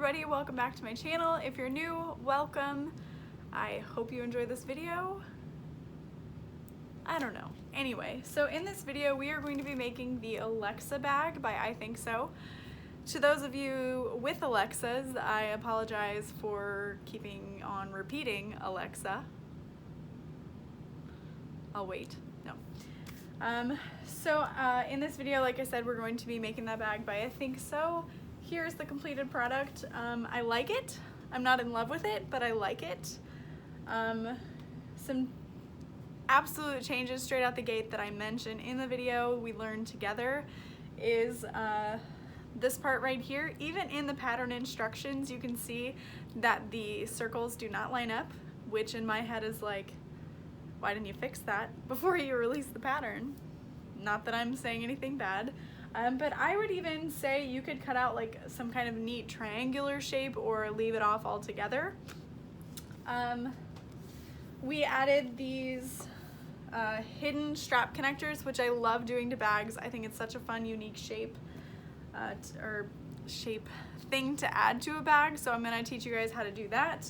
everybody, welcome back to my channel. If you're new, welcome. I hope you enjoyed this video. I don't know. Anyway, so in this video we are going to be making the Alexa bag by IthinkSew. To those of you with Alexas, I apologize for keeping on repeating Alexa. I'll wait. No. In this video, like I said, we're going to be making that bag by IthinkSew. Here's the completed product. I like it. I'm not in love with it, but I like it. Some absolute changes straight out the gate that I mentioned in the video we learned together is this part right here. Even in the pattern instructions, you can see that the circles do not line up, which in my head is like, why didn't you fix that before you release the pattern? Not that I'm saying anything bad, but I would even say you could cut out like some kind of neat triangular shape or leave it off altogether. We added these hidden strap connectors, which I love doing to bags. I think it's such a fun, unique shape thing to add to a bag, so I'm going to teach you guys how to do that.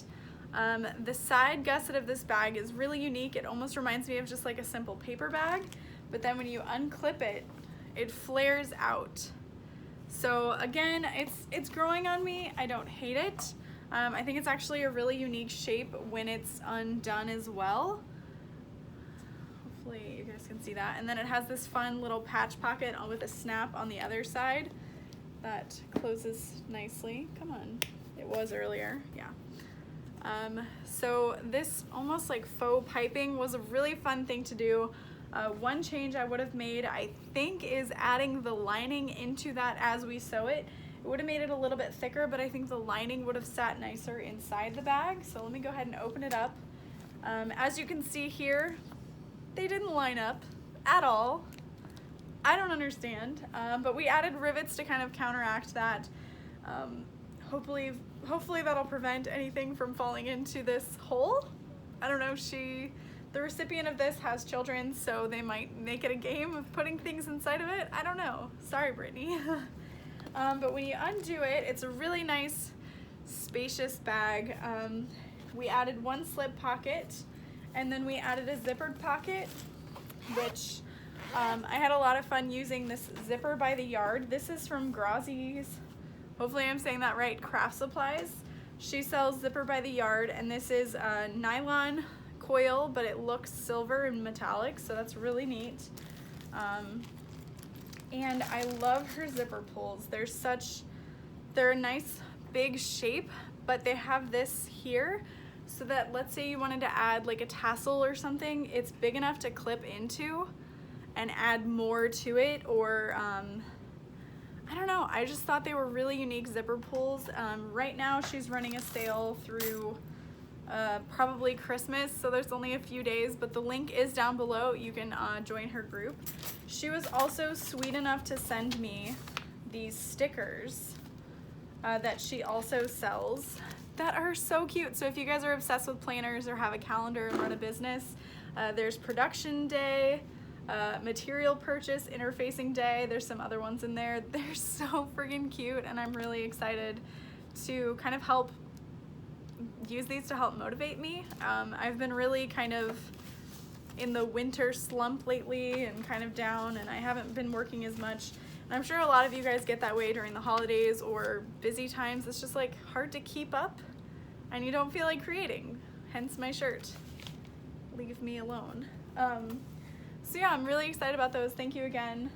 The side gusset of this bag is really unique. It almost reminds me of just like a simple paper bag, but then when you unclip it, it flares out. So again, it's growing on me. I don't hate it. I think it's actually a really unique shape when it's undone as well. Hopefully you guys can see that. And then it has this fun little patch pocket with a snap on the other side that closes nicely. Come on, it was earlier, yeah. So this almost like faux piping was a really fun thing to do. One change I would have made, I think, is adding the lining into that as we sew it. It would have made it a little bit thicker, but I think the lining would have sat nicer inside the bag. So let me go ahead and open it up. As you can see here, they didn't line up at all. I don't understand, but we added rivets to kind of counteract that. Hopefully that'll prevent anything from falling into this hole. I don't know, the recipient of this has children, so they might make it a game of putting things inside of it. I don't know. Sorry, Brittany. But when you undo it, it's a really nice, spacious bag. We added one slip pocket, and then we added a zippered pocket, which I had a lot of fun using this zipper by the yard. This is from Grazi's, hopefully I'm saying that right, craft supplies. She sells zipper by the yard, and this is a nylon coil, but it looks silver and metallic, so that's really neat. And I love her zipper pulls. They're a nice big shape, but they have this here so that, let's say you wanted to add like a tassel or something, it's big enough to clip into and add more to it, or I don't know, I just thought they were really unique zipper pulls. Right now she's running a sale through probably Christmas, so there's only a few days, but the link is down below. You can join her group. She was also sweet enough to send me these stickers that she also sells that are so cute. So if you guys are obsessed with planners or have a calendar and run a business, there's production day, material purchase, interfacing day, there's some other ones in there. They're so friggin' cute, and I'm really excited to kind of help use these to help motivate me. I've been really kind of in the winter slump lately and kind of down, and I haven't been working as much. And I'm sure a lot of you guys get that way during the holidays or busy times. It's just like hard to keep up and you don't feel like creating, hence my shirt, leave me alone. So yeah, I'm really excited about those. Thank you again.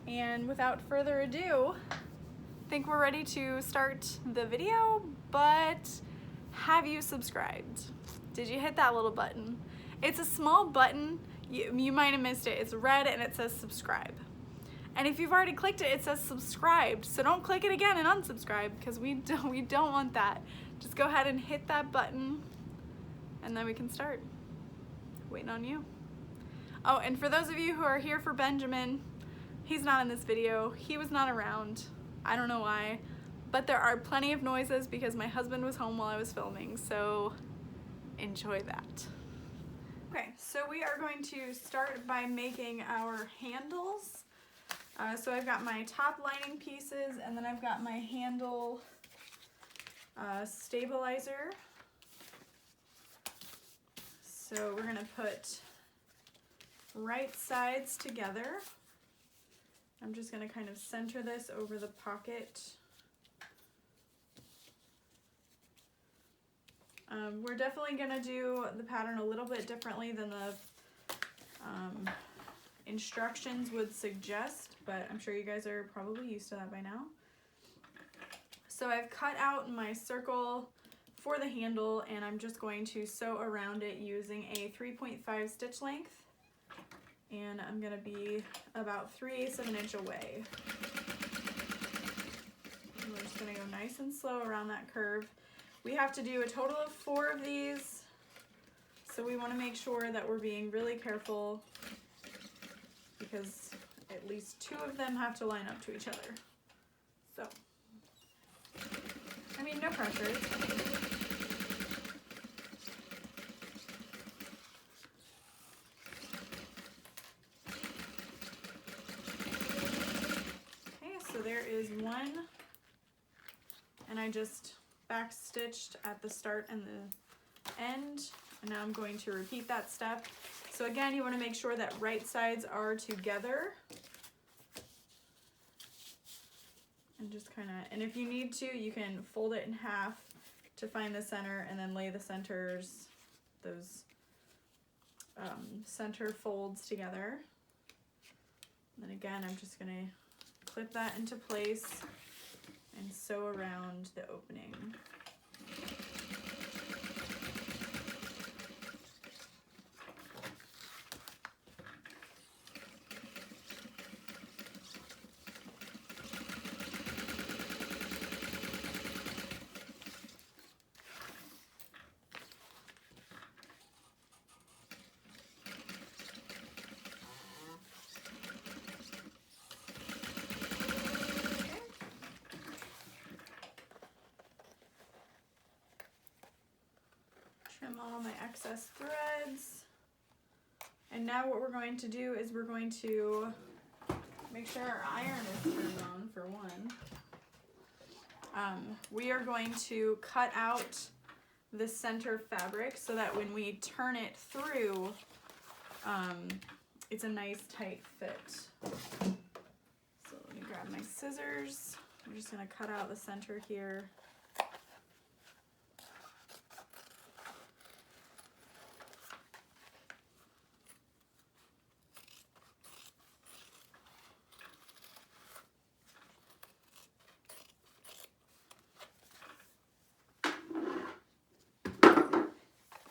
And without further ado, I think we're ready to start the video, but have you subscribed? Did you hit that little button? It's a small button. You might have missed it. It's red and it says subscribe. And if you've already clicked it, it says subscribed. So don't click it again and unsubscribe, because we don't want that. Just go ahead and hit that button and then we can start. Waiting on you. Oh, and for those of you who are here for Benjamin, he's not in this video. He was not around. I don't know why, but there are plenty of noises because my husband was home while I was filming, so enjoy that. Okay, so we are going to start by making our handles. So I've got my top lining pieces, and then I've got my handle stabilizer. So we're gonna put right sides together. I'm just gonna kind of center this over the pocket. We're definitely gonna do the pattern a little bit differently than the instructions would suggest, but I'm sure you guys are probably used to that by now. So I've cut out my circle for the handle, and I'm just going to sew around it using a 3.5 stitch length, and I'm going to be about 3/8 of an inch away. And we're just going to go nice and slow around that curve. We have to do a total of 4 of these, so we want to make sure that we're being really careful because at least 2 of them have to line up to each other. So, I mean, no pressure. Okay, so there is one, and I just back stitched at the start and the end, and now I'm going to repeat that step. So again, you want to make sure that right sides are together. And just kind of, and if you need to, you can fold it in half to find the center and then lay the centers, those center folds together. And then again, I'm just going to clip that into place and sew around the opening. Trim all my excess threads. And now what we're going to do is we're going to make sure our iron is turned on for one. We are going to cut out the center fabric so that when we turn it through, it's a nice tight fit. So let me grab my scissors. I'm just going to cut out the center here.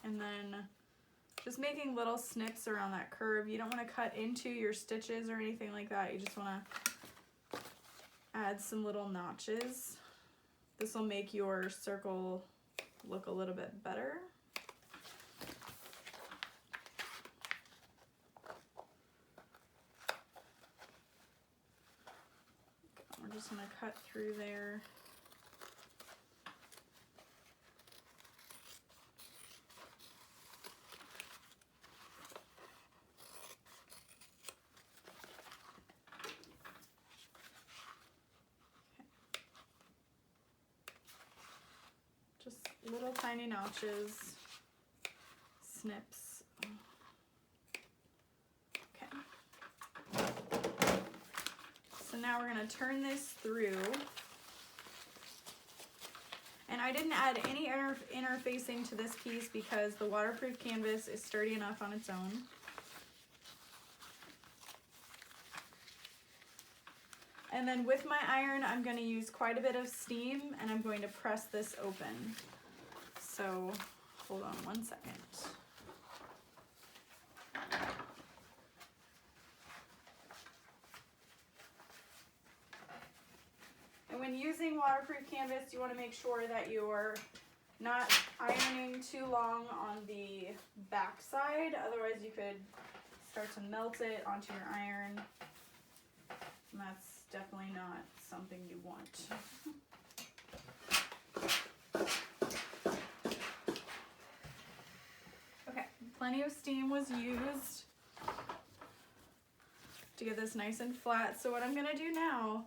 And then just making little snips around that curve. You don't want to cut into your stitches or anything like that. You just want to add some little notches. This will make your circle look a little bit better. We're just going to cut through there. Little tiny notches, snips. Okay. So now we're going to turn this through. And I didn't add any interfacing to this piece because the waterproof canvas is sturdy enough on its own. And then with my iron, I'm going to use quite a bit of steam, and I'm going to press this open. So hold on one second. And when using waterproof canvas, you want to make sure that you're not ironing too long on the back side. Otherwise, you could start to melt it onto your iron. And that's definitely not something you want. Plenty of steam was used to get this nice and flat. So what I'm gonna do now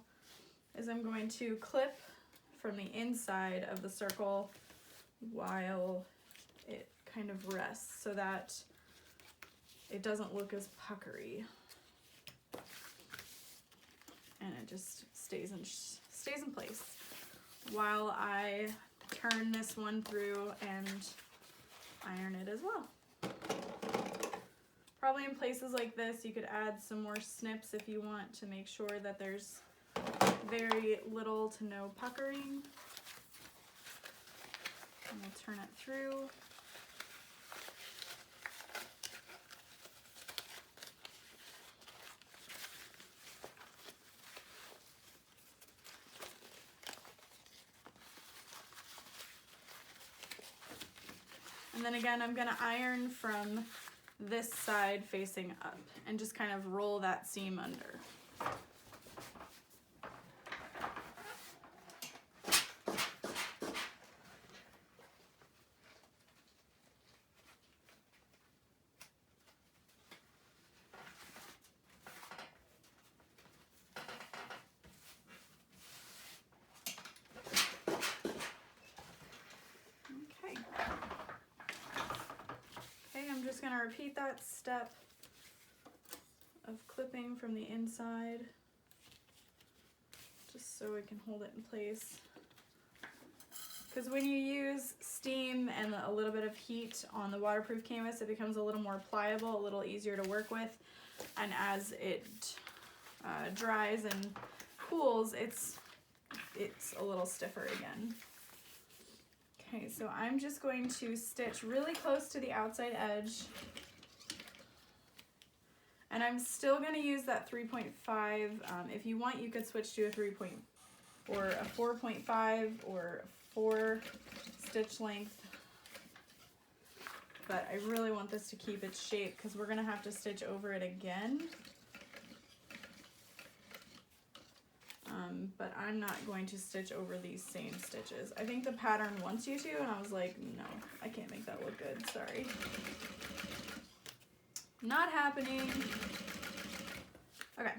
is I'm going to clip from the inside of the circle while it kind of rests so that it doesn't look as puckery. And it just stays in place while I turn this one through and iron it as well. Probably in places like this, you could add some more snips if you want to make sure that there's very little to no puckering. And we'll turn it through. And then again, I'm gonna iron from this side facing up and just kind of roll that seam under. I'm just going to repeat that step of clipping from the inside just so I can hold it in place. Because when you use steam and a little bit of heat on the waterproof canvas, it becomes a little more pliable, a little easier to work with. And as it dries and cools, it's a little stiffer again. Okay, so I'm just going to stitch really close to the outside edge. And I'm still going to use that 3.5. If you want, you could switch to a 3. Or a 4.5 or a 4 stitch length. But I really want this to keep its shape because we're going to have to stitch over it again. But I'm not going to stitch over these same stitches. I think the pattern wants you to, and I was like, no, I can't make that look good, sorry. Not happening. Okay.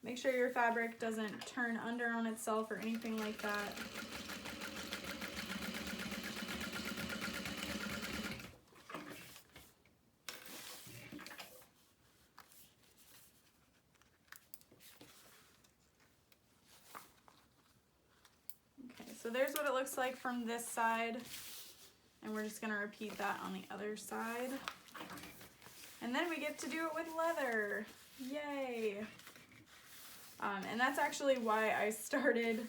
Make sure your fabric doesn't turn under on itself or anything like that. Okay, so there's what it looks like from this side, and we're just going to repeat that on the other side. And then we get to do it with leather. Yay! And that's actually why I started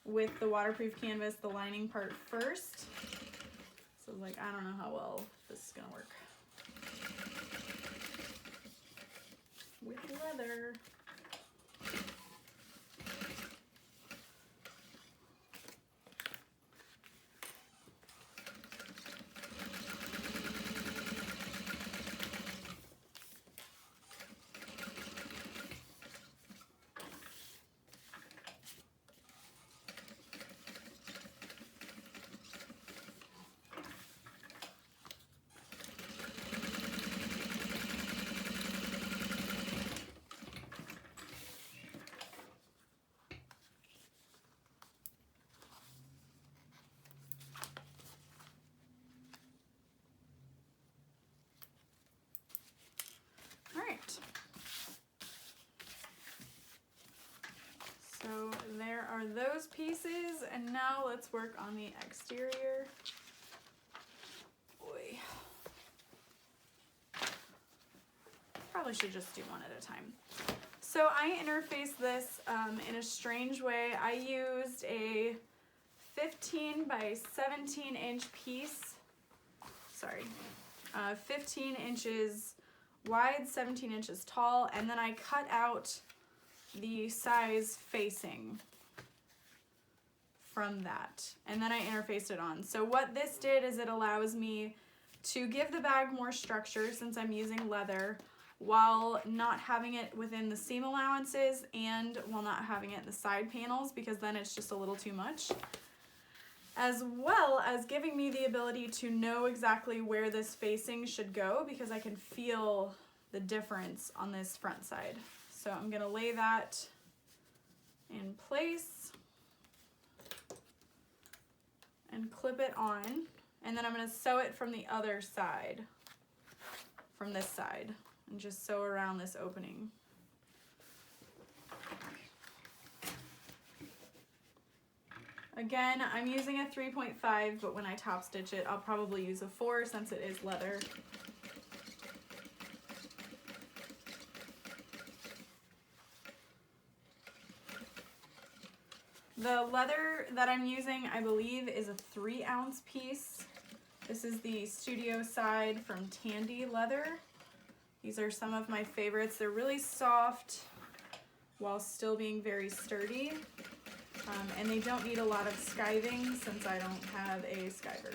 with the waterproof canvas, the lining part first. So like, I don't know how well this is gonna work with leather. So there are those pieces, and now let's work on the exterior. Boy. Probably should just do one at a time. So I interfaced this in a strange way. I used a 15 by 17 inch piece. Sorry, 15 inches wide, 17 inches tall, and then I cut out the size facing from that, and then I interfaced it on. So what this did is it allows me to give the bag more structure since I'm using leather, while not having it within the seam allowances and while not having it in the side panels, because then it's just a little too much. As well as giving me the ability to know exactly where this facing should go, because I can feel the difference on this front side. So I'm gonna lay that in place and clip it on, and then I'm gonna sew it from the other side, from this side, and just sew around this opening. Again, I'm using a 3.5, but when I top stitch it, I'll probably use a 4 since it is leather. The leather that I'm using, I believe, is a 3-ounce piece. This is the Studio Side from Tandy Leather. These are some of my favorites. They're really soft while still being very sturdy. And they don't need a lot of skiving since I don't have a skiver.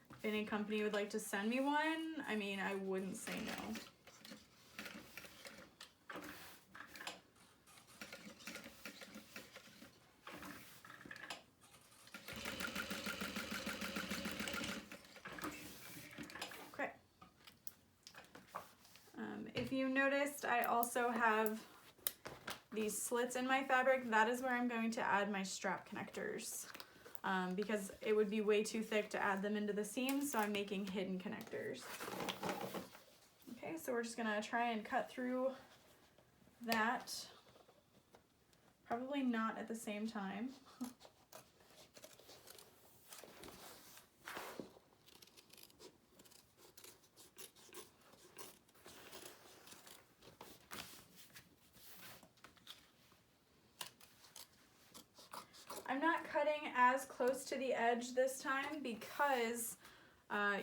If any company would like to send me one, I mean, I wouldn't say no. Okay. If you noticed, I also have these slits in my fabric. That is where I'm going to add my strap connectors, because it would be way too thick to add them into the seams, so I'm making hidden connectors. Okay, so we're just gonna try and cut through that. Probably not at the same time. I'm not cutting as close to the edge this time because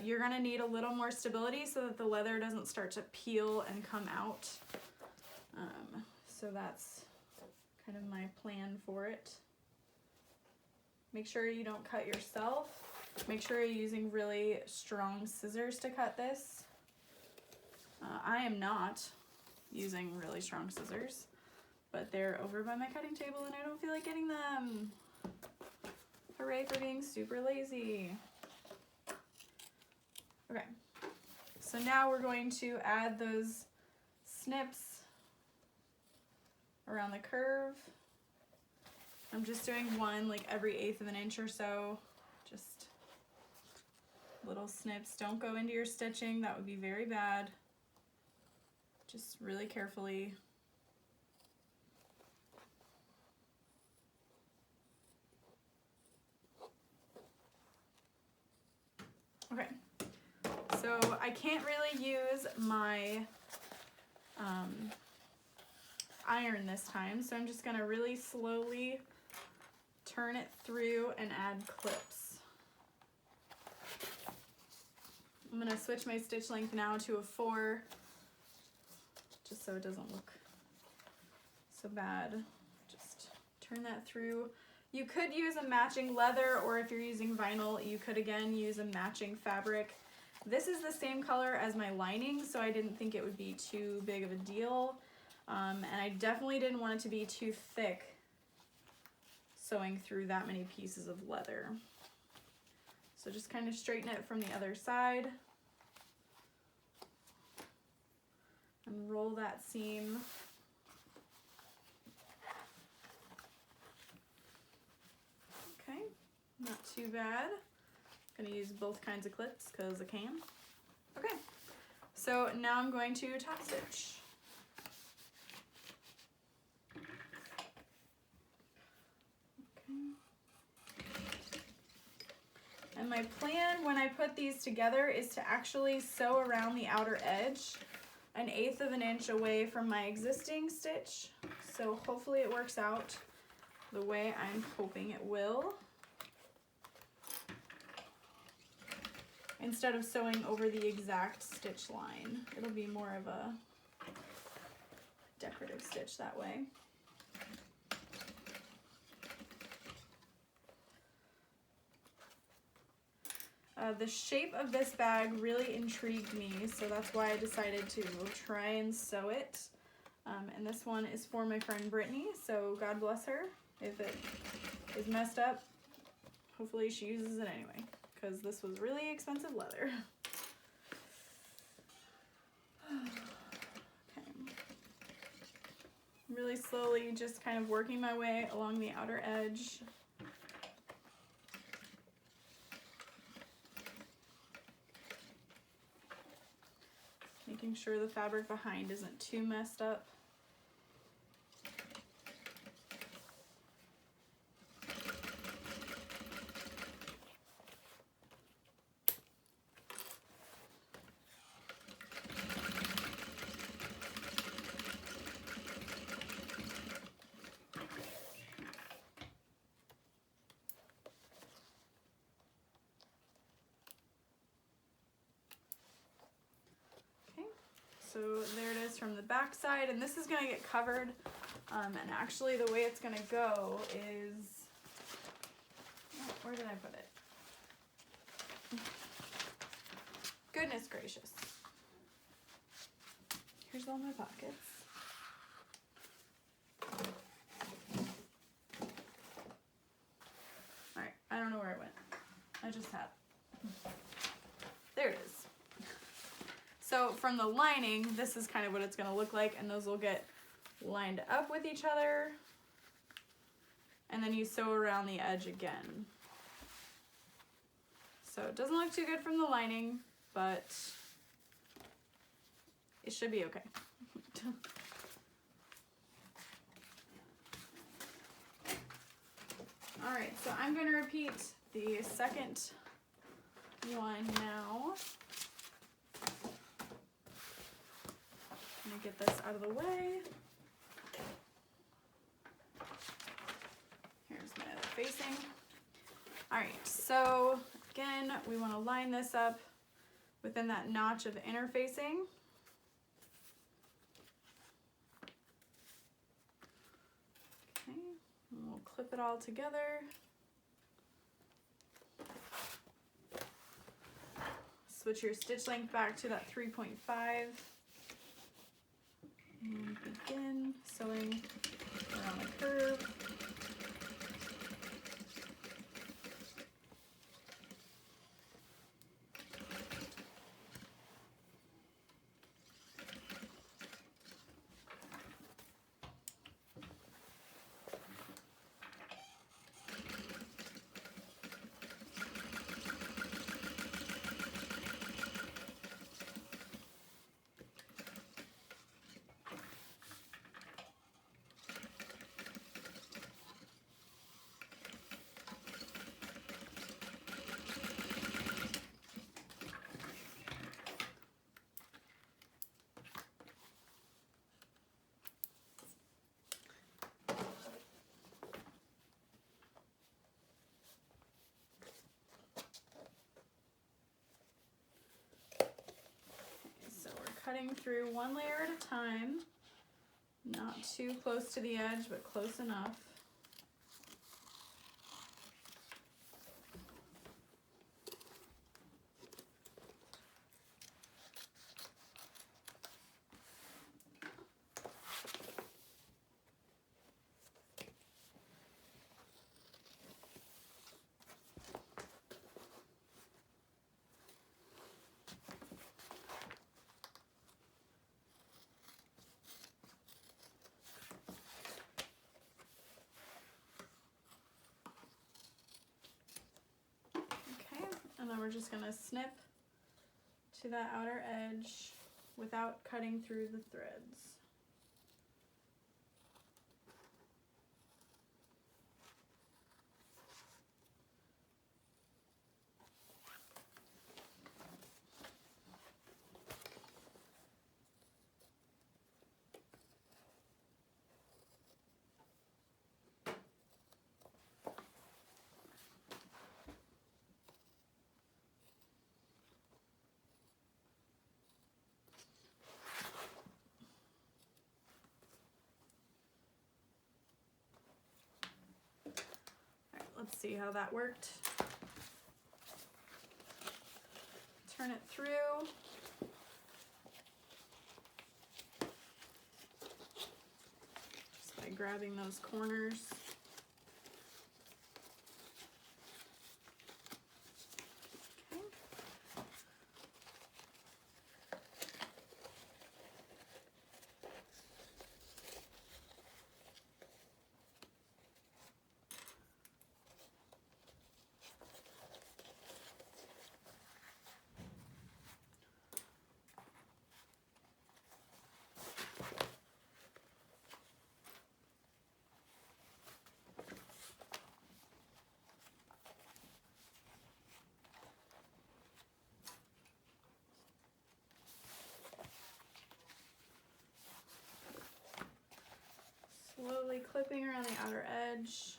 you're gonna need a little more stability so that the leather doesn't start to peel and come out. So that's kind of my plan for it. Make sure you don't cut yourself. Make sure you're using really strong scissors to cut this. I am not using really strong scissors, but they're over by my cutting table and I don't feel like getting them. Hooray for being super lazy. Okay, so now we're going to add those snips around the curve. I'm just doing one like every 1/8 of an inch or so, just little snips. Don't go into your stitching, that would be very bad. Just really carefully. Okay, so I can't really use my iron this time, so I'm just gonna really slowly turn it through and add clips. I'm gonna switch my stitch length now to a 4, just so it doesn't look so bad. Just turn that through. You could use a matching leather, or if you're using vinyl, you could again use a matching fabric. This is the same color as my lining, so I didn't think it would be too big of a deal. And I definitely didn't want it to be too thick sewing through that many pieces of leather. So just kind of straighten it from the other side and roll that seam. Okay, not too bad. I'm gonna use both kinds of clips because I can. Okay, so now I'm going to top stitch. And my plan when I put these together is to actually sew around the outer edge 1/8 of an inch away from my existing stitch. So hopefully it works out the way I'm hoping it will. Instead of sewing over the exact stitch line, it'll be more of a decorative stitch that way. The shape of this bag really intrigued me, so that's why I decided to try and sew it. And this one is for my friend Brittany, so God bless her. If it is messed up, hopefully she uses it anyway, because this was really expensive leather. Okay. Really slowly just kind of working my way along the outer edge. Making sure the fabric behind isn't too messed up. So there it is from the back side, and this is going to get covered, and actually the way it's going to go is, oh, where did I put it? Goodness gracious. Here's all my pockets. Alright, I don't know where it went. I just had it. There it is. So from the lining, this is kind of what it's going to look like, and those will get lined up with each other, and then you sew around the edge again. So it doesn't look too good from the lining, but it should be okay. All right, so I'm going to repeat the second one now. I'm gonna get this out of the way. Here's my other facing. All right, so again, we want to line this up within that notch of interfacing. Okay, and we'll clip it all together. Switch your stitch length back to that 3.5. And begin sewing around the curve. Cutting through one layer at a time, not too close to the edge, but close enough. And then we're just going to snip to that outer edge without cutting through the threads. Let's see how that worked. turn it through. Just by grabbing those corners. Slowly clipping around the outer edge.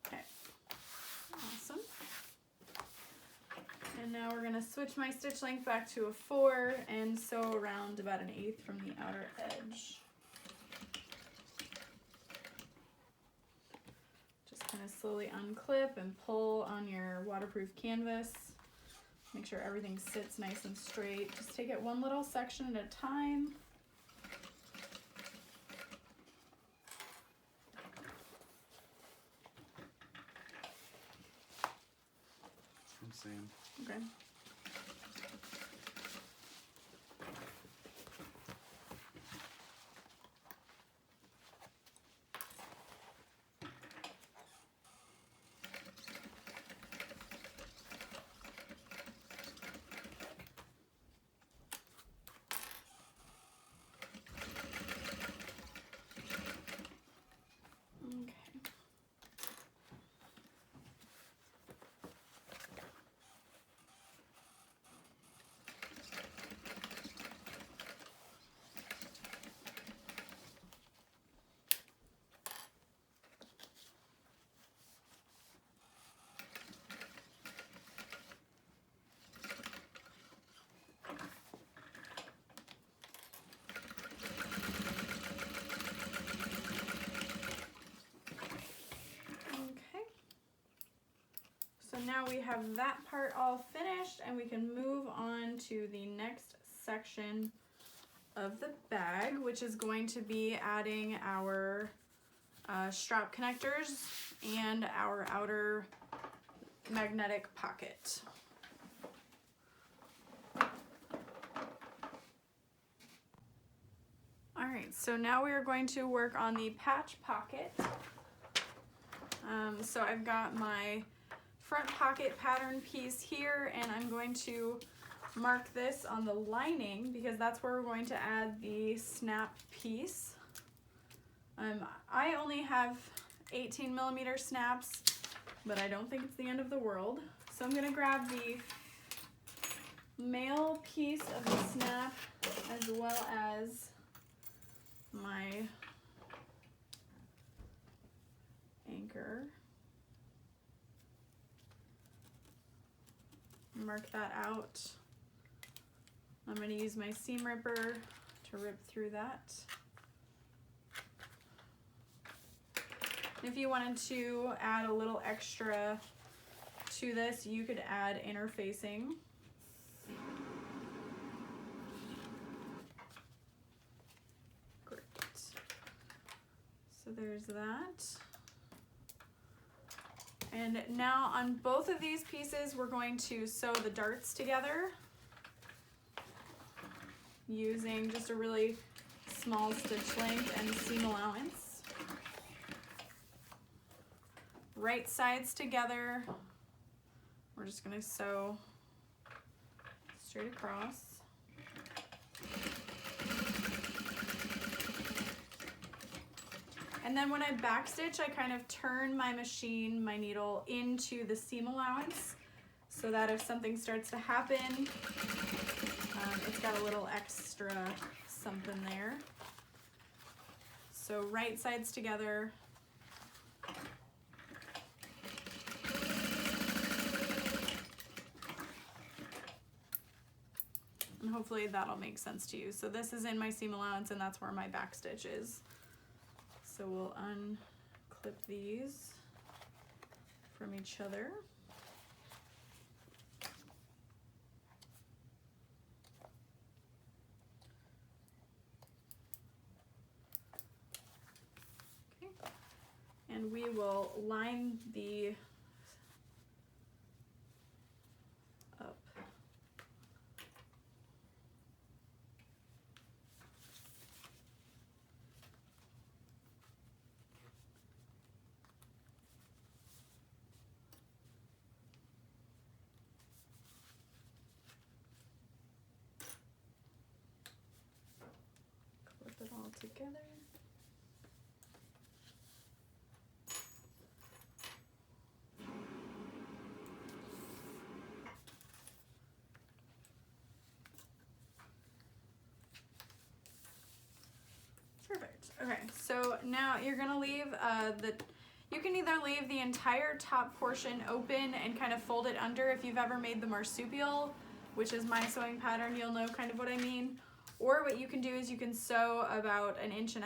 Okay, awesome. And now we're gonna switch my stitch length back to a 4 and sew around about 1/8 from the outer edge. Just kind of slowly unclip and pull on your waterproof canvas. Make sure everything sits nice and straight. Just take it one little section at a time. I'm saying. Okay. So now we have that part all finished and we can move on to the next section of the bag, which is going to be adding our strap connectors and our outer magnetic pocket. All right, so now we are going to work on the patch pocket. So I've got my front pocket pattern piece here, and I'm going to mark this on the lining because that's where we're going to add the snap piece. I only have 18mm snaps, but I don't think it's the end of the world. So I'm gonna grab the male piece of the snap as well as my anchor. Mark that out. I'm going to use my seam ripper to rip through that. If you wanted to add a little extra to this, you could add interfacing. Great. So there's that. And now on both of these pieces, we're going to sew the darts together using just a really small stitch length and seam allowance. Right sides together. We're just going to sew straight across. And then when I backstitch, I kind of turn my machine, my needle, into the seam allowance so that if something starts to happen, it's got a little extra something there. So right sides together. And hopefully that'll make sense to you. So this is in my seam allowance and that's where my backstitch is. So we'll unclip these from each other. Okay. And we will line the up. Clip it all together. Perfect. Okay, so now you're gonna leave you can either leave the entire top portion open and kind of fold it under. If you've ever made the marsupial, which is my sewing pattern, you'll know kind of what I mean. Or what you can do is you can sew about 1.5 inches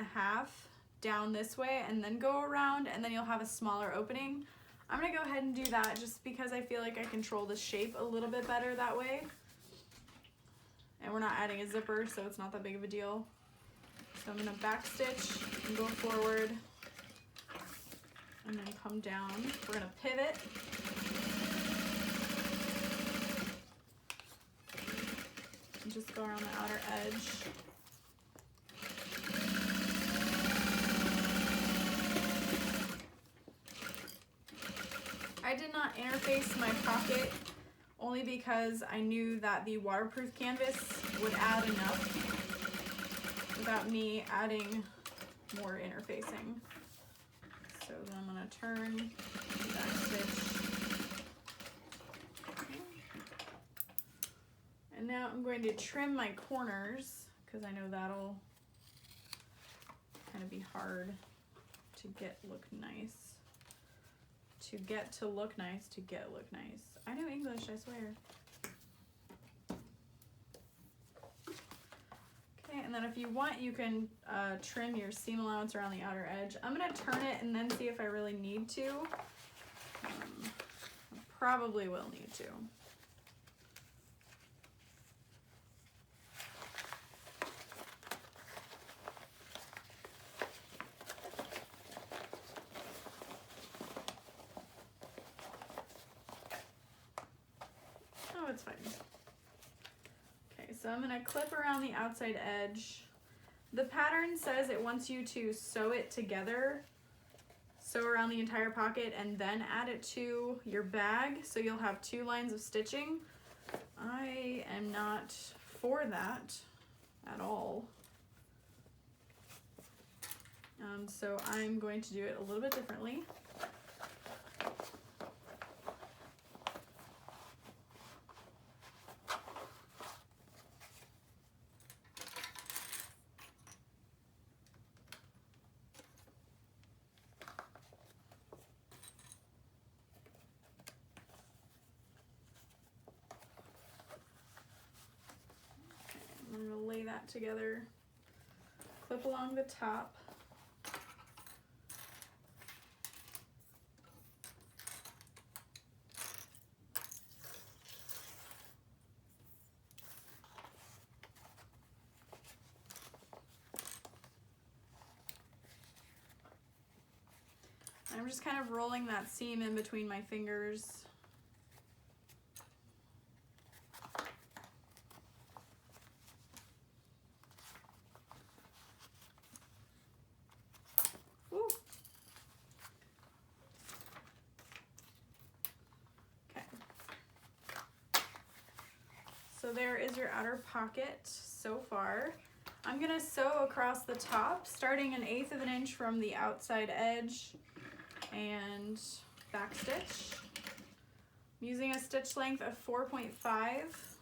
down this way and then go around, and then you'll have a smaller opening. I'm gonna go ahead and do that just because I feel like I control the shape a little bit better that way. And we're not adding a zipper, so it's not that big of a deal. So I'm gonna back stitch and go forward and then come down. We're gonna pivot. And just go around the outer edge. I did not interface my pocket only because I knew that the waterproof canvas would add enough without me adding more interfacing. So then I'm gonna turn, back stitch. Okay. And now I'm going to trim my corners because I know that'll kind of be hard to get look nice. To get to look nice, to get look nice. I know English, I swear. Okay, and then if you want, you can trim your seam allowance around the outer edge. I'm gonna turn it and then see if I really need to. I probably will need to. Oh, it's fine. Okay, so I'm gonna clip around the outside edge. The pattern says it wants you to sew it together, sew around the entire pocket, and then add it to your bag, so you'll have 2 lines of stitching. I am not for that at all. So I'm going to do it a little bit differently. I'm going to lay that together, clip along the top. I'm just kind of rolling that seam in between my fingers. Woo. Okay. So there is your outer pocket so far. I'm gonna sew across the top, starting 1/8 of an inch from the outside edge and back stitch. I'm using a stitch length of 4.5,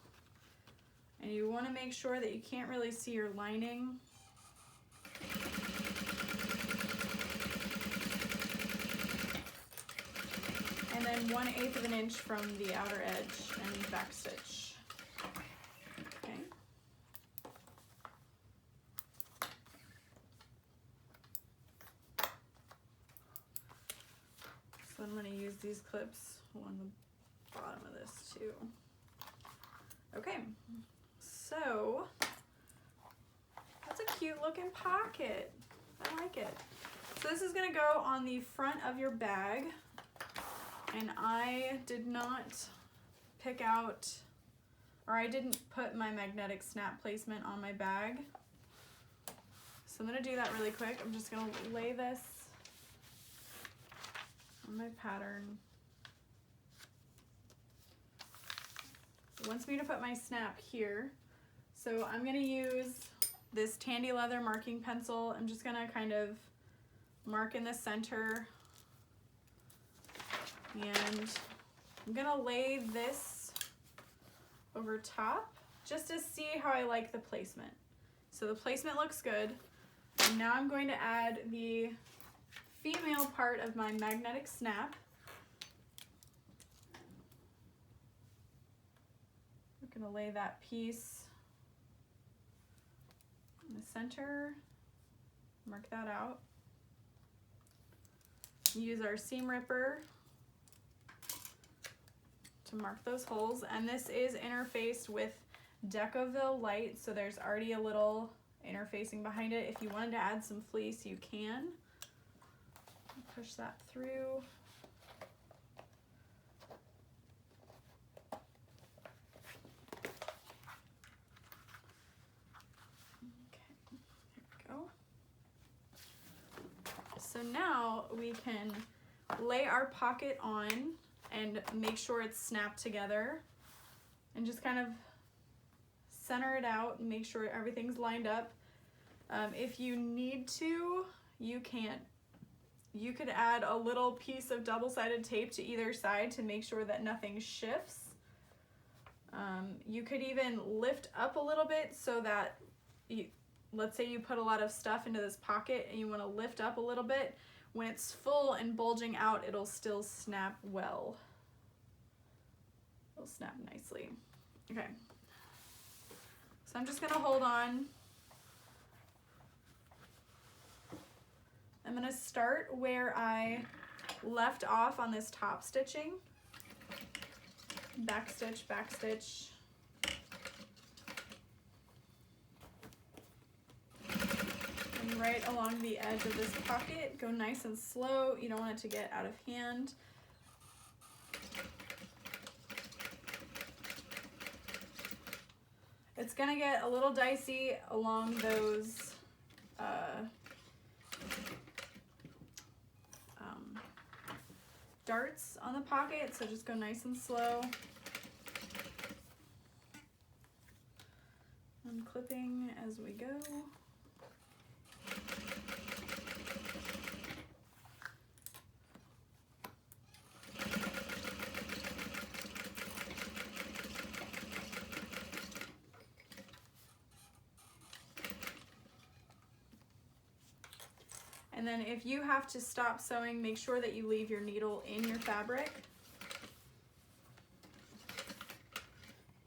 and you want to make sure that you can't really see your lining. And then 1/8 of an inch from the outer edge and back stitch. Okay. So then gonna use these clips on the bottom of this too. Okay, so that's a cute looking pocket. I like it. So this is gonna go on the front of your bag, and I did not pick out, or I didn't put my magnetic snap placement on my bag. So I'm gonna do that really quick. I'm just gonna lay this on my pattern. It wants me to put my snap here. So I'm gonna use this Tandy Leather marking pencil. I'm just gonna kind of mark in the center, and I'm gonna lay this over top just to see how I like the placement. So the placement looks good. And now I'm going to add the female part of my magnetic snap. I'm gonna lay that piece in the center, mark that out. Use our seam ripper to mark those holes, and this is interfaced with Decoville Light, so there's already a little interfacing behind it. If you wanted to add some fleece, you can. Push that through. Okay, here we go. So now we can lay our pocket on and make sure it's snapped together, and just kind of center it out and make sure everything's lined up. If you need to, you can. You could add a little piece of double-sided tape to either side to make sure that nothing shifts. You could even lift up a little bit so that, let's say you put a lot of stuff into this pocket and you want to lift up a little bit. When it's full and bulging out, it'll still snap well. It'll snap nicely. Okay. So I'm just gonna hold on. I'm gonna start where I left off on this top stitching. Back stitch, back stitch. And right along the edge of this pocket, go nice and slow. You don't want it to get out of hand. It's gonna get a little dicey along those darts on the pocket, so just go nice and slow. Unclipping as we go. And then if you have to stop sewing, make sure that you leave your needle in your fabric.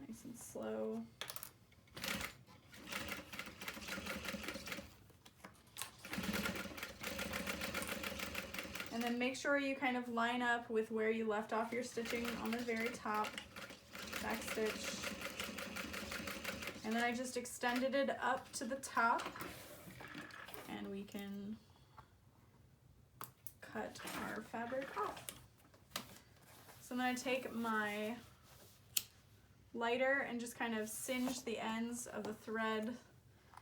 Nice and slow. And then make sure you kind of line up with where you left off your stitching on the very top. Back stitch. And then I just extended it up to the top, and we can cut our fabric off. So I'm going to take my lighter and just kind of singe the ends of the thread.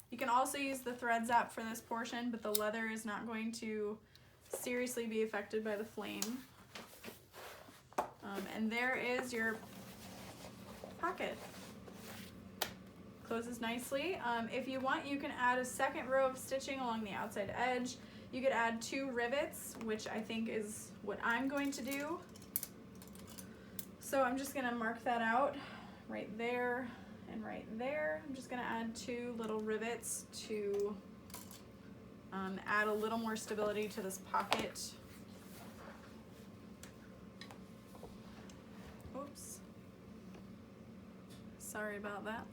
You can also use the thread zap for this portion, but the leather is not going to seriously be affected by the flame. And there is your pocket. Closes nicely. If you want, you can add a second row of stitching along the outside edge. You could add 2 rivets, which I think is what I'm going to do. So I'm just gonna mark that out right there and right there. I'm just gonna add 2 little rivets to add a little more stability to this pocket. Oops. Sorry about that.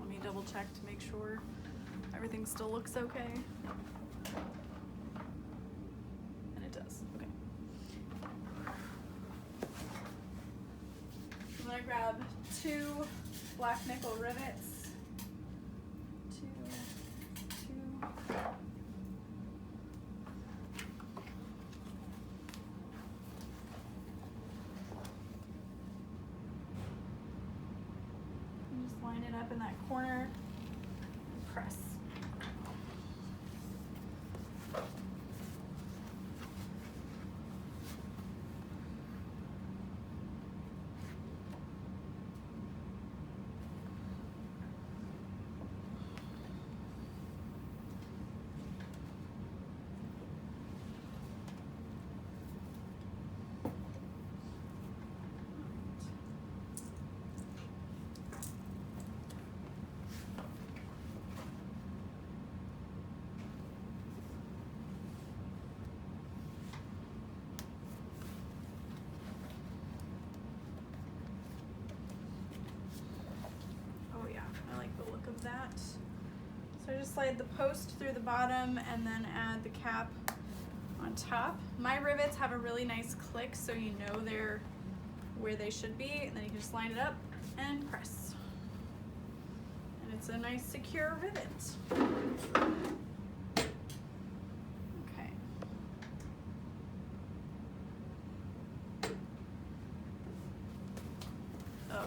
Let me double check to make sure everything still looks okay. And it does, okay. 2 black nickel rivets. 2, 2. And just line it up in that corner and press. That. So I just slide the post through the bottom and then add the cap on top. My rivets have a really nice click, so you know they're where they should be, and then you can just line it up and press. And it's a nice secure rivet. Okay. Oh.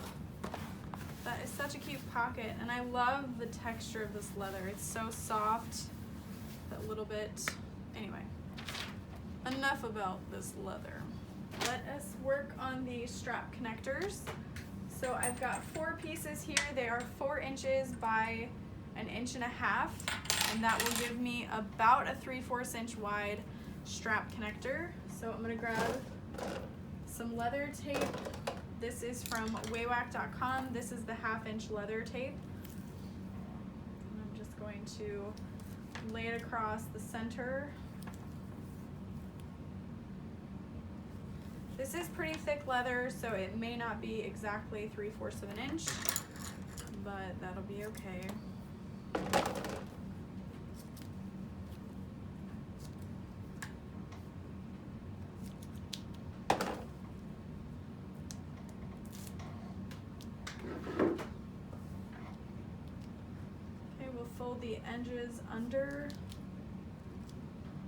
That is such a cute pocket, and I love the texture of this leather. It's so soft, that little bit. Anyway, enough about this leather. Let us work on the strap connectors. So I've got 4 pieces here. They are 4 inches by 1.5 inches, and that will give me about a 3/4 inch wide strap connector. So I'm gonna grab some leather tape. This is from waywack.com. This is the 1/2 inch leather tape. And I'm just going to lay it across the center. This is pretty thick leather, so it may not be exactly 3/4 of an inch, but that'll be okay. Fold the edges under.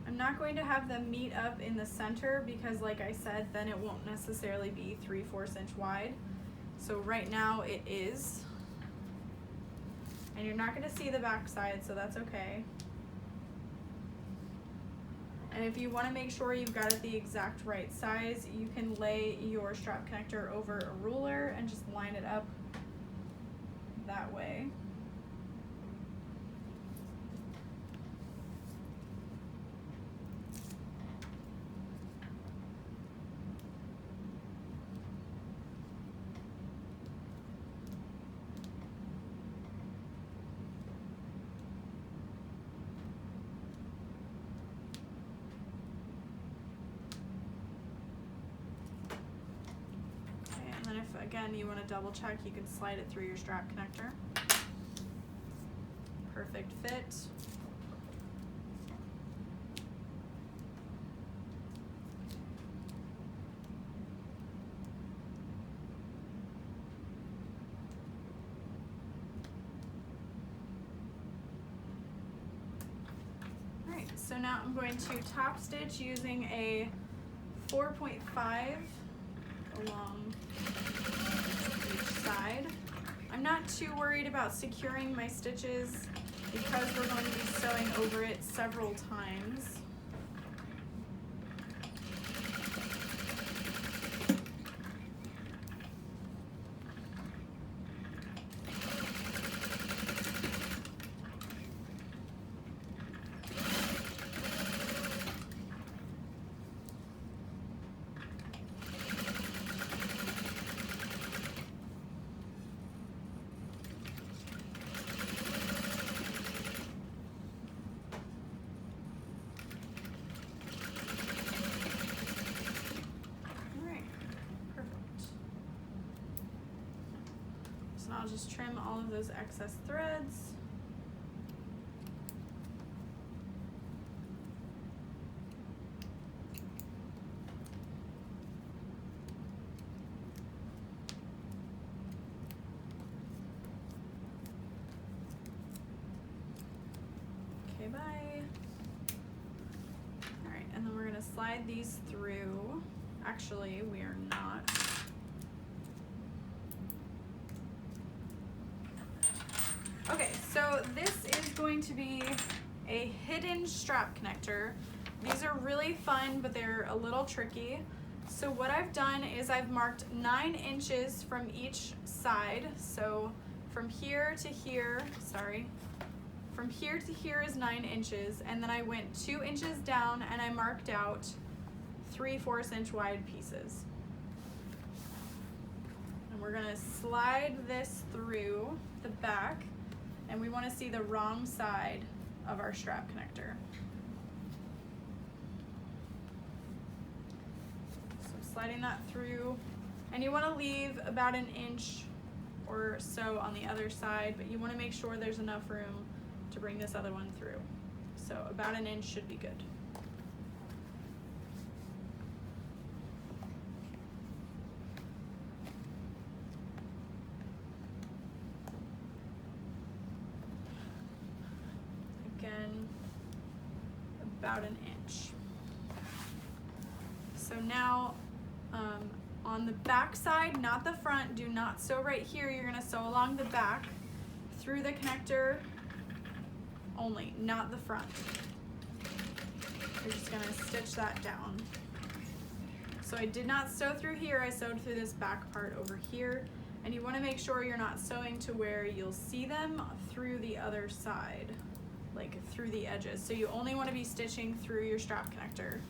I'm not going to have them meet up in the center because, like I said, then it won't necessarily be 3/4 inch wide. So right now it is. And you're not going to see the back side, so that's okay. And if you want to make sure you've got it the exact right size, you can lay your strap connector over a ruler and just line it up that way. Again, you want to double check, you can slide it through your strap connector. Perfect fit. Alright, so now I'm going to top stitch using a 4.5 along each side. I'm not too worried about securing my stitches because we're going to be sewing over it several times. I'll just trim all of those excess threads. slide these through. Actually, we are not. Okay, so this is going to be a hidden strap connector. These are really fun, but they're a little tricky. So what I've done is I've marked 9 inches from each side. So from here to here, from here to here is 9 inches, and then I went 2 inches down and I marked out 3/4 inch wide pieces. And we're gonna slide this through the back, and we wanna see the wrong side of our strap connector. So sliding that through, and you wanna leave about 1 inch or so on the other side, but you wanna make sure there's enough room to bring this other one through. So about 1 inch should be good. Again, about 1 inch. So now on the back side, not the front, do not sew right here. You're gonna sew along the back through the connector only, not the front. You're just gonna stitch that down. So I did not sew through here, I sewed through this back part over here, and you wanna make sure you're not sewing to where you'll see them through the other side, like through the edges. So you only wanna be stitching through your strap connector.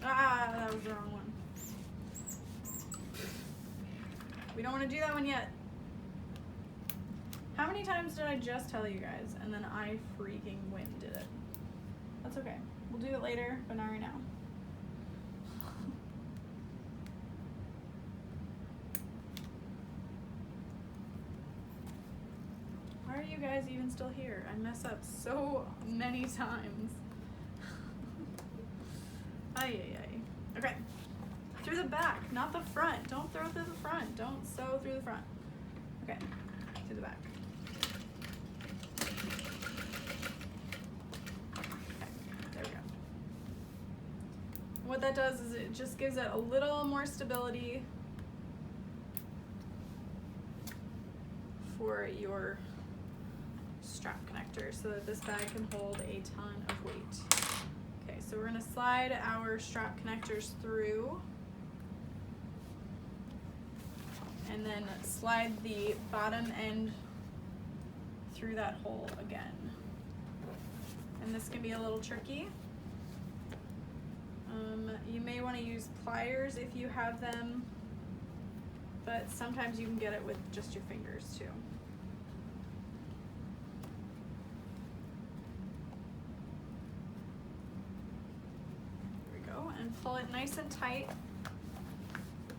Ah, that was the wrong one. We don't want to do that one yet. How many times did I just tell you guys and then I freaking went and did it? That's okay. We'll do it later, but not right now. Why are you guys even still here? I mess up so many times. Ay, ay, ay. Okay. Through the back, not the front. Don't throw through the front. Don't sew through the front. Okay, through the back. Okay, there we go. What that does is it just gives it a little more stability for your strap connector so that this bag can hold a ton of weight. Okay, so we're gonna slide our strap connectors through and then slide the bottom end through that hole again. And this can be a little tricky. You may want to use pliers if you have them, but sometimes you can get it with just your fingers too. And pull it nice and tight,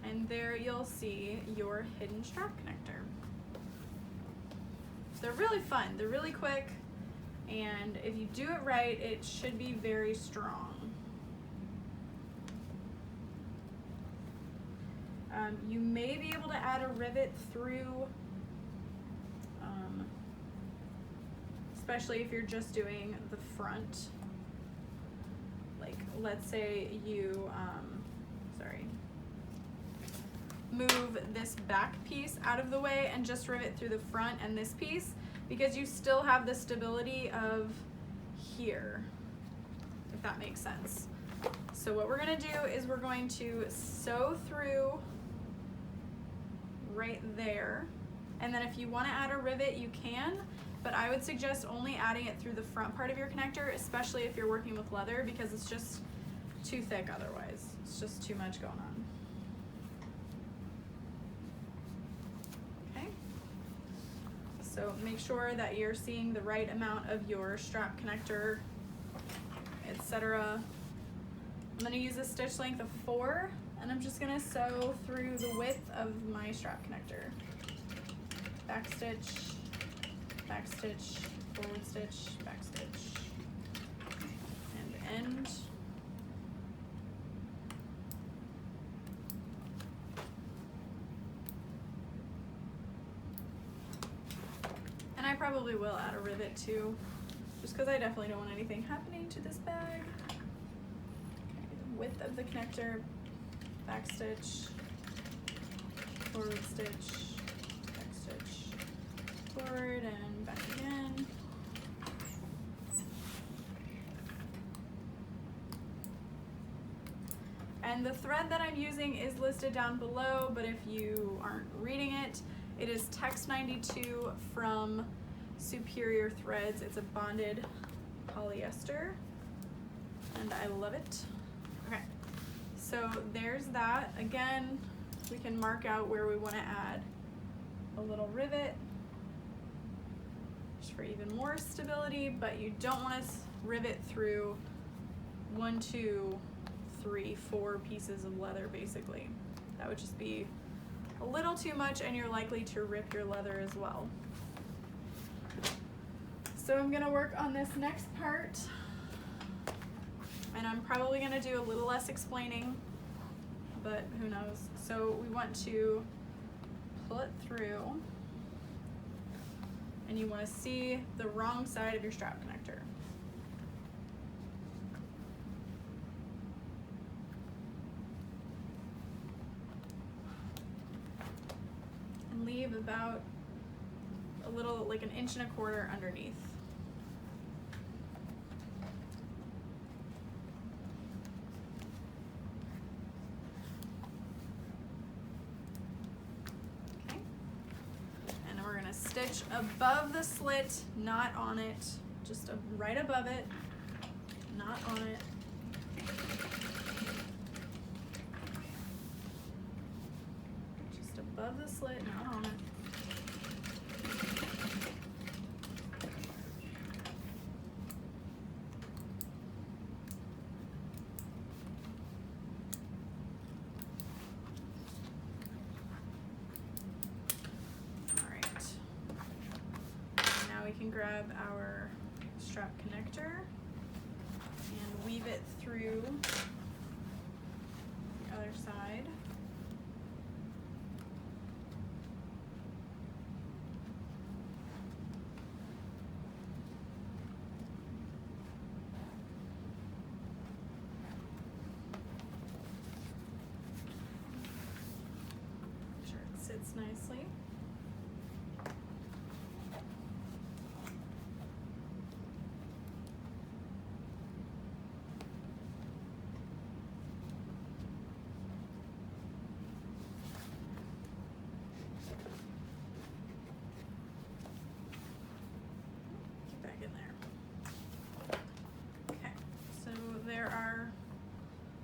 and there you'll see your hidden strap connector. They're really fun, they're really quick, and if you do it right, it should be very strong. You may be able to add a rivet through, especially if you're just doing the front. Let's say you, move this back piece out of the way and just rivet through the front and this piece, because you still have the stability of here, if that makes sense. So what we're gonna do is we're going to sew through right there, and then if you wanna add a rivet, you can, but I would suggest only adding it through the front part of your connector, especially if you're working with leather, because it's just too thick otherwise. It's just too much going on. Okay. So make sure that you're seeing the right amount of your strap connector, etc. I'm gonna use a stitch length of 4, and I'm just gonna sew through the width of my strap connector. Back stitch, forward stitch, back stitch, and end. And I probably will add a rivet too, just because I definitely don't want anything happening to this bag. Okay, the width of the connector, back stitch, forward stitch, back stitch, forward and back again. And the thread that I'm using is listed down below, but if you aren't reading it, it is Text 92 from Superior Threads. It's a bonded polyester, and I love it. Okay, so there's that. Again, we can mark out where we want to add a little rivet just for even more stability, but you don't want to rivet through 1, 2, 3, 4 pieces of leather basically. That would just be a little too much and you're likely to rip your leather as well. So I'm gonna work on this next part, and I'm probably gonna do a little less explaining, but who knows. So we want to pull it through, and you want to see the wrong side of your strap connector. And leave about a little, like 1.25 inches underneath. Okay. And we're gonna stitch above the slit, not on it, just right above it, not on it. Just above the slit, not on it. Grab our strap connector and weave it through the other side. Make sure it sits nicely. There are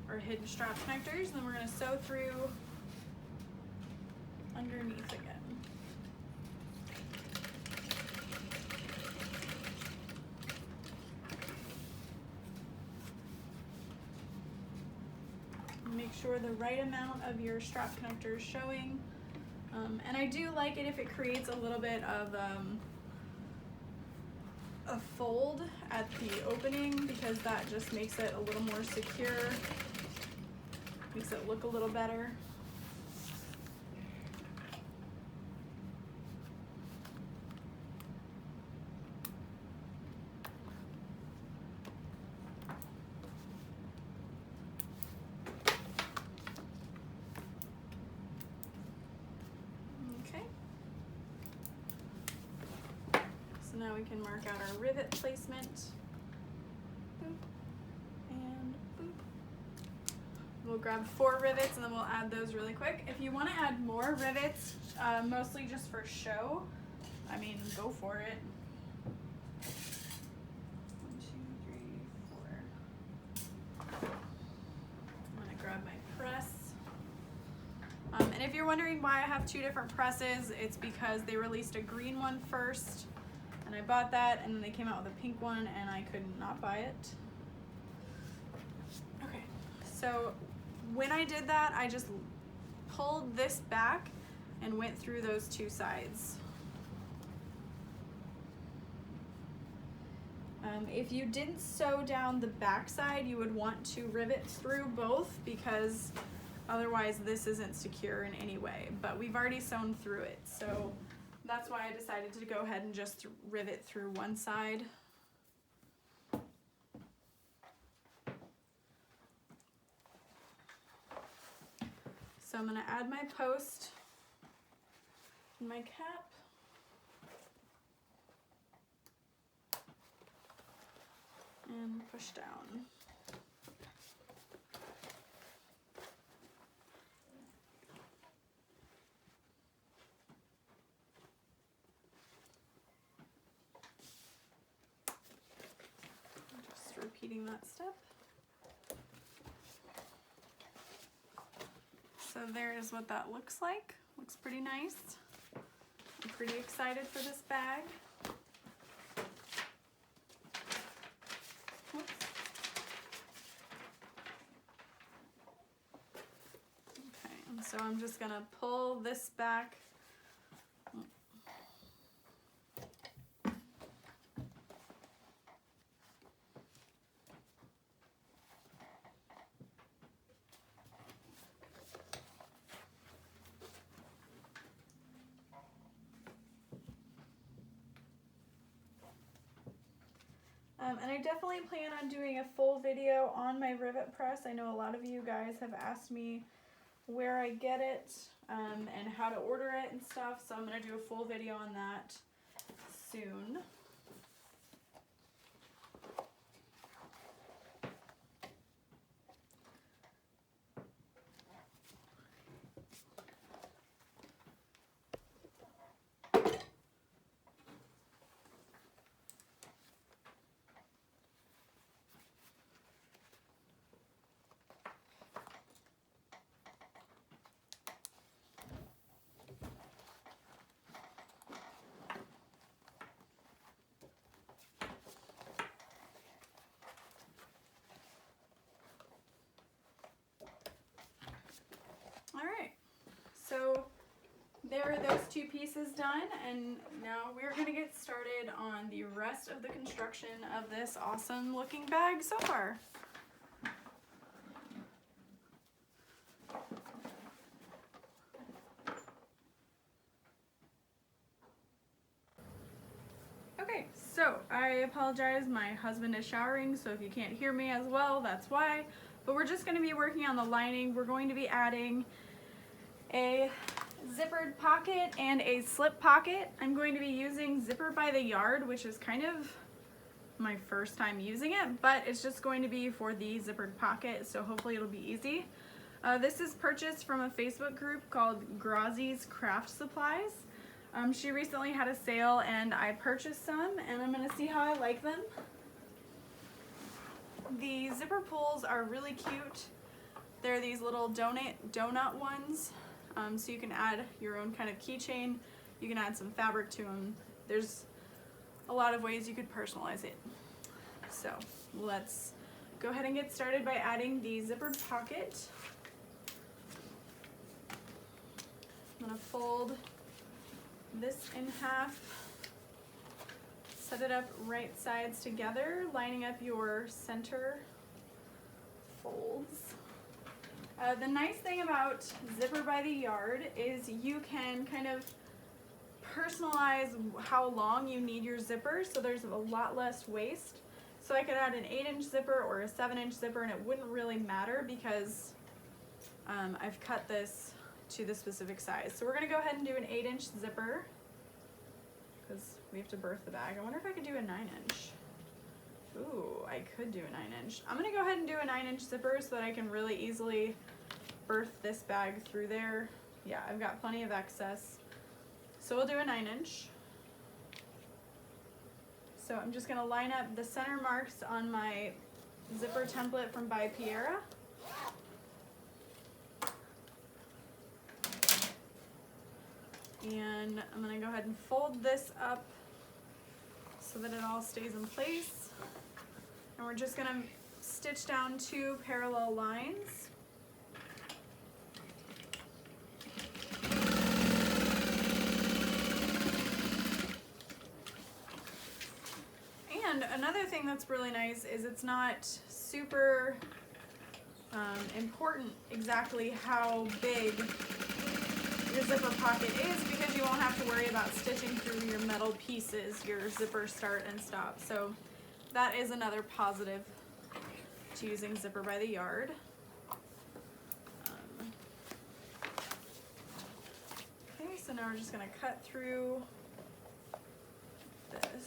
our hidden strap connectors, and then we're going to sew through underneath again. Make sure the right amount of your strap connector is showing. And I do like it if it creates a little bit of a fold at the opening, because that just makes it a little more secure, makes it look a little better. Now we can mark out our rivet placement. Boop, and boop. We'll grab 4 rivets and then we'll add those really quick. If you want to add more rivets, mostly just for show, I mean, go for it. 1, 2, 3, 4. I'm gonna grab my press. And if you're wondering why I have 2 different presses, it's because they released a green one first. And I bought that, and then they came out with a pink one, and I could not buy it. Okay, so when I did that, I just pulled this back and went through those 2 sides. If you didn't sew down the back side, you would want to rivet through both, because otherwise this isn't secure in any way. But we've already sewn through it, so that's why I decided to go ahead and just rivet through one side. So I'm gonna add my post and my cap. And push down. Just repeating that step. So there's what that looks like. Looks pretty nice. I'm pretty excited for this bag. Whoops. Okay, and so I'm just gonna pull this back. And I definitely plan on doing a full video on my rivet press. I know a lot of you guys have asked me where I get it and how to order it and stuff, so I'm going to do a full video on that soon. Alright, so there are those two pieces done, and now we're going to get started on the rest of the construction of this awesome looking bag so far. Okay, so I apologize, my husband is showering, so if you can't hear me as well, that's why. But we're just going to be working on the lining. We're going to be adding a zippered pocket and a slip pocket. I'm going to be using Zipper by the Yard, which is kind of my first time using it, but it's just going to be for the zippered pocket, so hopefully it'll be easy. This is purchased from a Facebook group called Grazi's Craft Supplies. She recently had a sale and I purchased some, and I'm going to see how I like them. The zipper pulls are really cute. They're these little donut ones, so you can add your own kind of keychain. You can add some fabric to them. There's a lot of ways you could personalize it. So let's go ahead and get started by adding the zippered pocket. I'm going to fold this in half, set it up right sides together, lining up your center folds. The nice thing about Zipper by the Yard is you can kind of personalize how long you need your zipper, so there's a lot less waste. So I could add an 8-inch zipper or a 7-inch zipper and it wouldn't really matter because I've cut this to the specific size. So we're going to go ahead and do an 8-inch zipper because we have to birth the bag. I wonder if I could do a 9-inch. Ooh, I could do a 9-inch. I'm going to go ahead and do a 9-inch zipper so that I can really easily birth this bag through there. Yeah, I've got plenty of excess. So we'll do a 9-inch. So I'm just going to line up the center marks on my zipper template from By Piera. And I'm going to go ahead and fold this up so that it all stays in place. And we're just going to stitch down 2 parallel lines. And another thing that's really nice is it's not super important exactly how big your zipper pocket is, because you won't have to worry about stitching through your metal pieces, your zipper start and stop. So that is another positive to using zipper by the yard. Okay, so now we're just going to cut through this.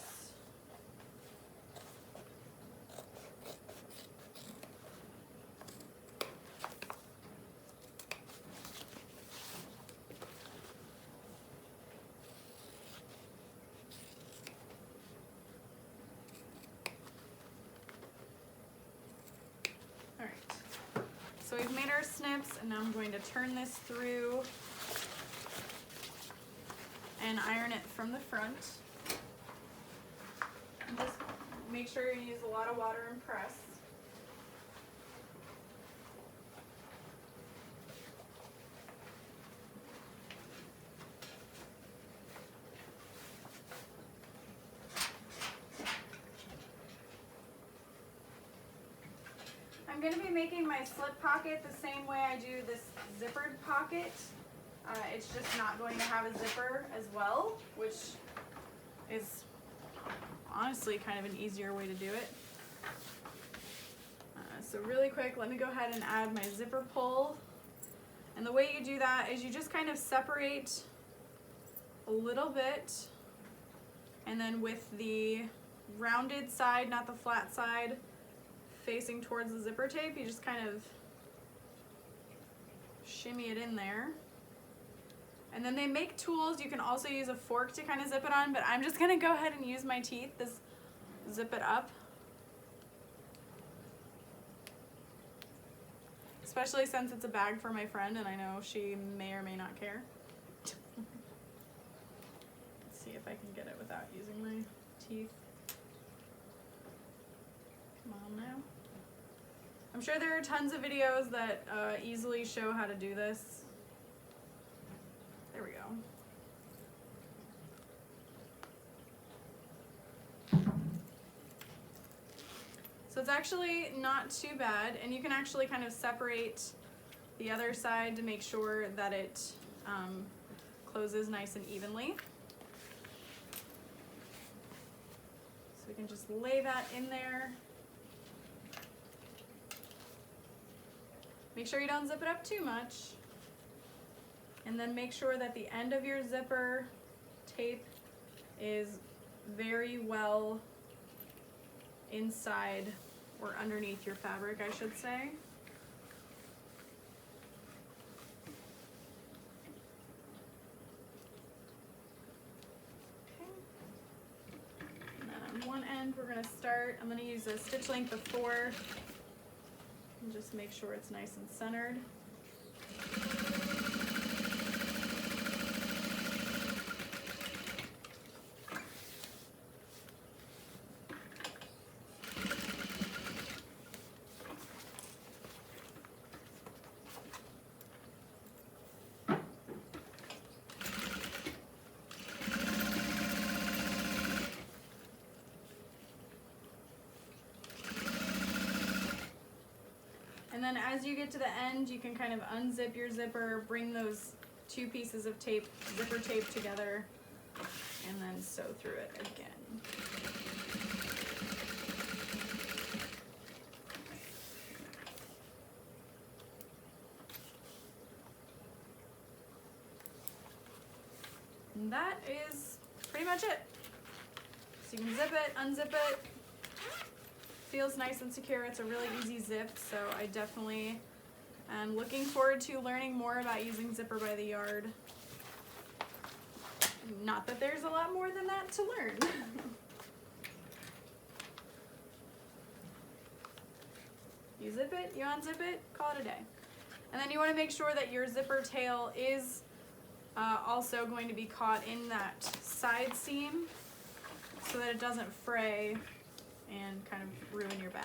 So we've made our snips, and now I'm going to turn this through and iron it from the front. And just make sure you use a lot of water and press. I'm going to be making my slip pocket the same way I do this zippered pocket. It's just not going to have a zipper as well, which is honestly kind of an easier way to do it. So really quick, let me go ahead and add my zipper pull. And the way you do that is you just kind of separate a little bit, and then with the rounded side, not the flat side, facing towards the zipper tape, you just kind of shimmy it in there. And then they make tools. You can also use a fork to kind of zip it on, but I'm just gonna go ahead and use my teeth to zip it up. Especially since it's a bag for my friend and I know she may or may not care. Let's see if I can get it without using my teeth. Come on now. I'm sure there are tons of videos that easily show how to do this. There we go. So it's actually not too bad, and you can actually kind of separate the other side to make sure that it closes nice and evenly. So we can just lay that in there. Make sure you don't zip it up too much. And then make sure that the end of your zipper tape is very well inside or underneath your fabric, I should say. Okay. And then on one end, we're gonna start, I'm gonna use a stitch length of 4 and just make sure it's nice and centered. And then as you get to the end, you can kind of unzip your zipper, bring those 2 pieces of tape, zipper tape together, and then sew through it again. And that is pretty much it. So you can zip it, unzip it. Feels nice and secure. It's a really easy zip, so I definitely am looking forward to learning more about using zipper by the yard. Not that there's a lot more than that to learn. You zip it, you unzip it, call it a day. And then you want to make sure that your zipper tail is also going to be caught in that side seam so that it doesn't fray and kind of ruin your bag.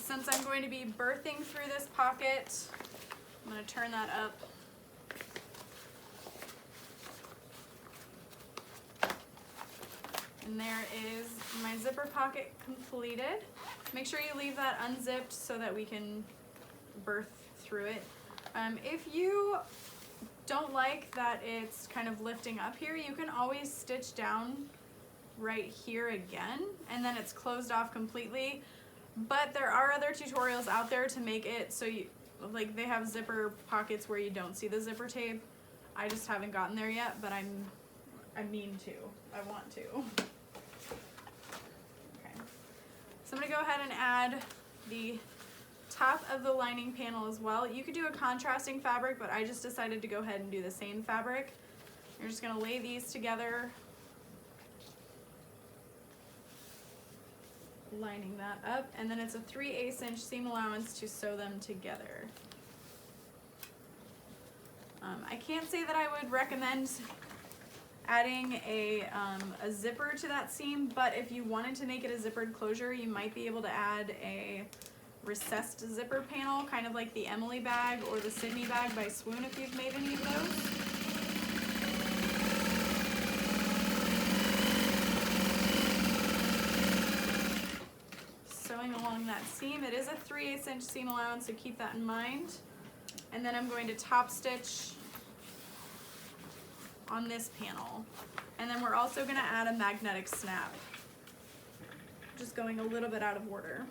since I'm going to be birthing through this pocket, I'm going to turn that up. And there is my zipper pocket completed. Make sure you leave that unzipped so that we can birth through it. If you don't like that it's kind of lifting up here, you can always stitch down right here again, and then it's closed off completely. But there are other tutorials out there to make it so you, like they have zipper pockets where you don't see the zipper tape. I just haven't gotten there yet, but I mean to. I want to. Okay. So I'm gonna go ahead and add the top of the lining panel as well. You could do a contrasting fabric, but I just decided to go ahead and do the same fabric. You're just gonna lay these together, lining that up, and then it's a 3/8 inch seam allowance to sew them together. I can't say that I would recommend adding a zipper to that seam, but if you wanted to make it a zippered closure, you might be able to add a recessed zipper panel, kind of like the Emily bag or the Sydney bag by Swoon if you've made any of those. Sewing along that seam. It is a 3/8 inch seam allowance, so keep that in mind. And then I'm going to top stitch on this panel. And then we're also going to add a magnetic snap. Just going a little bit out of order.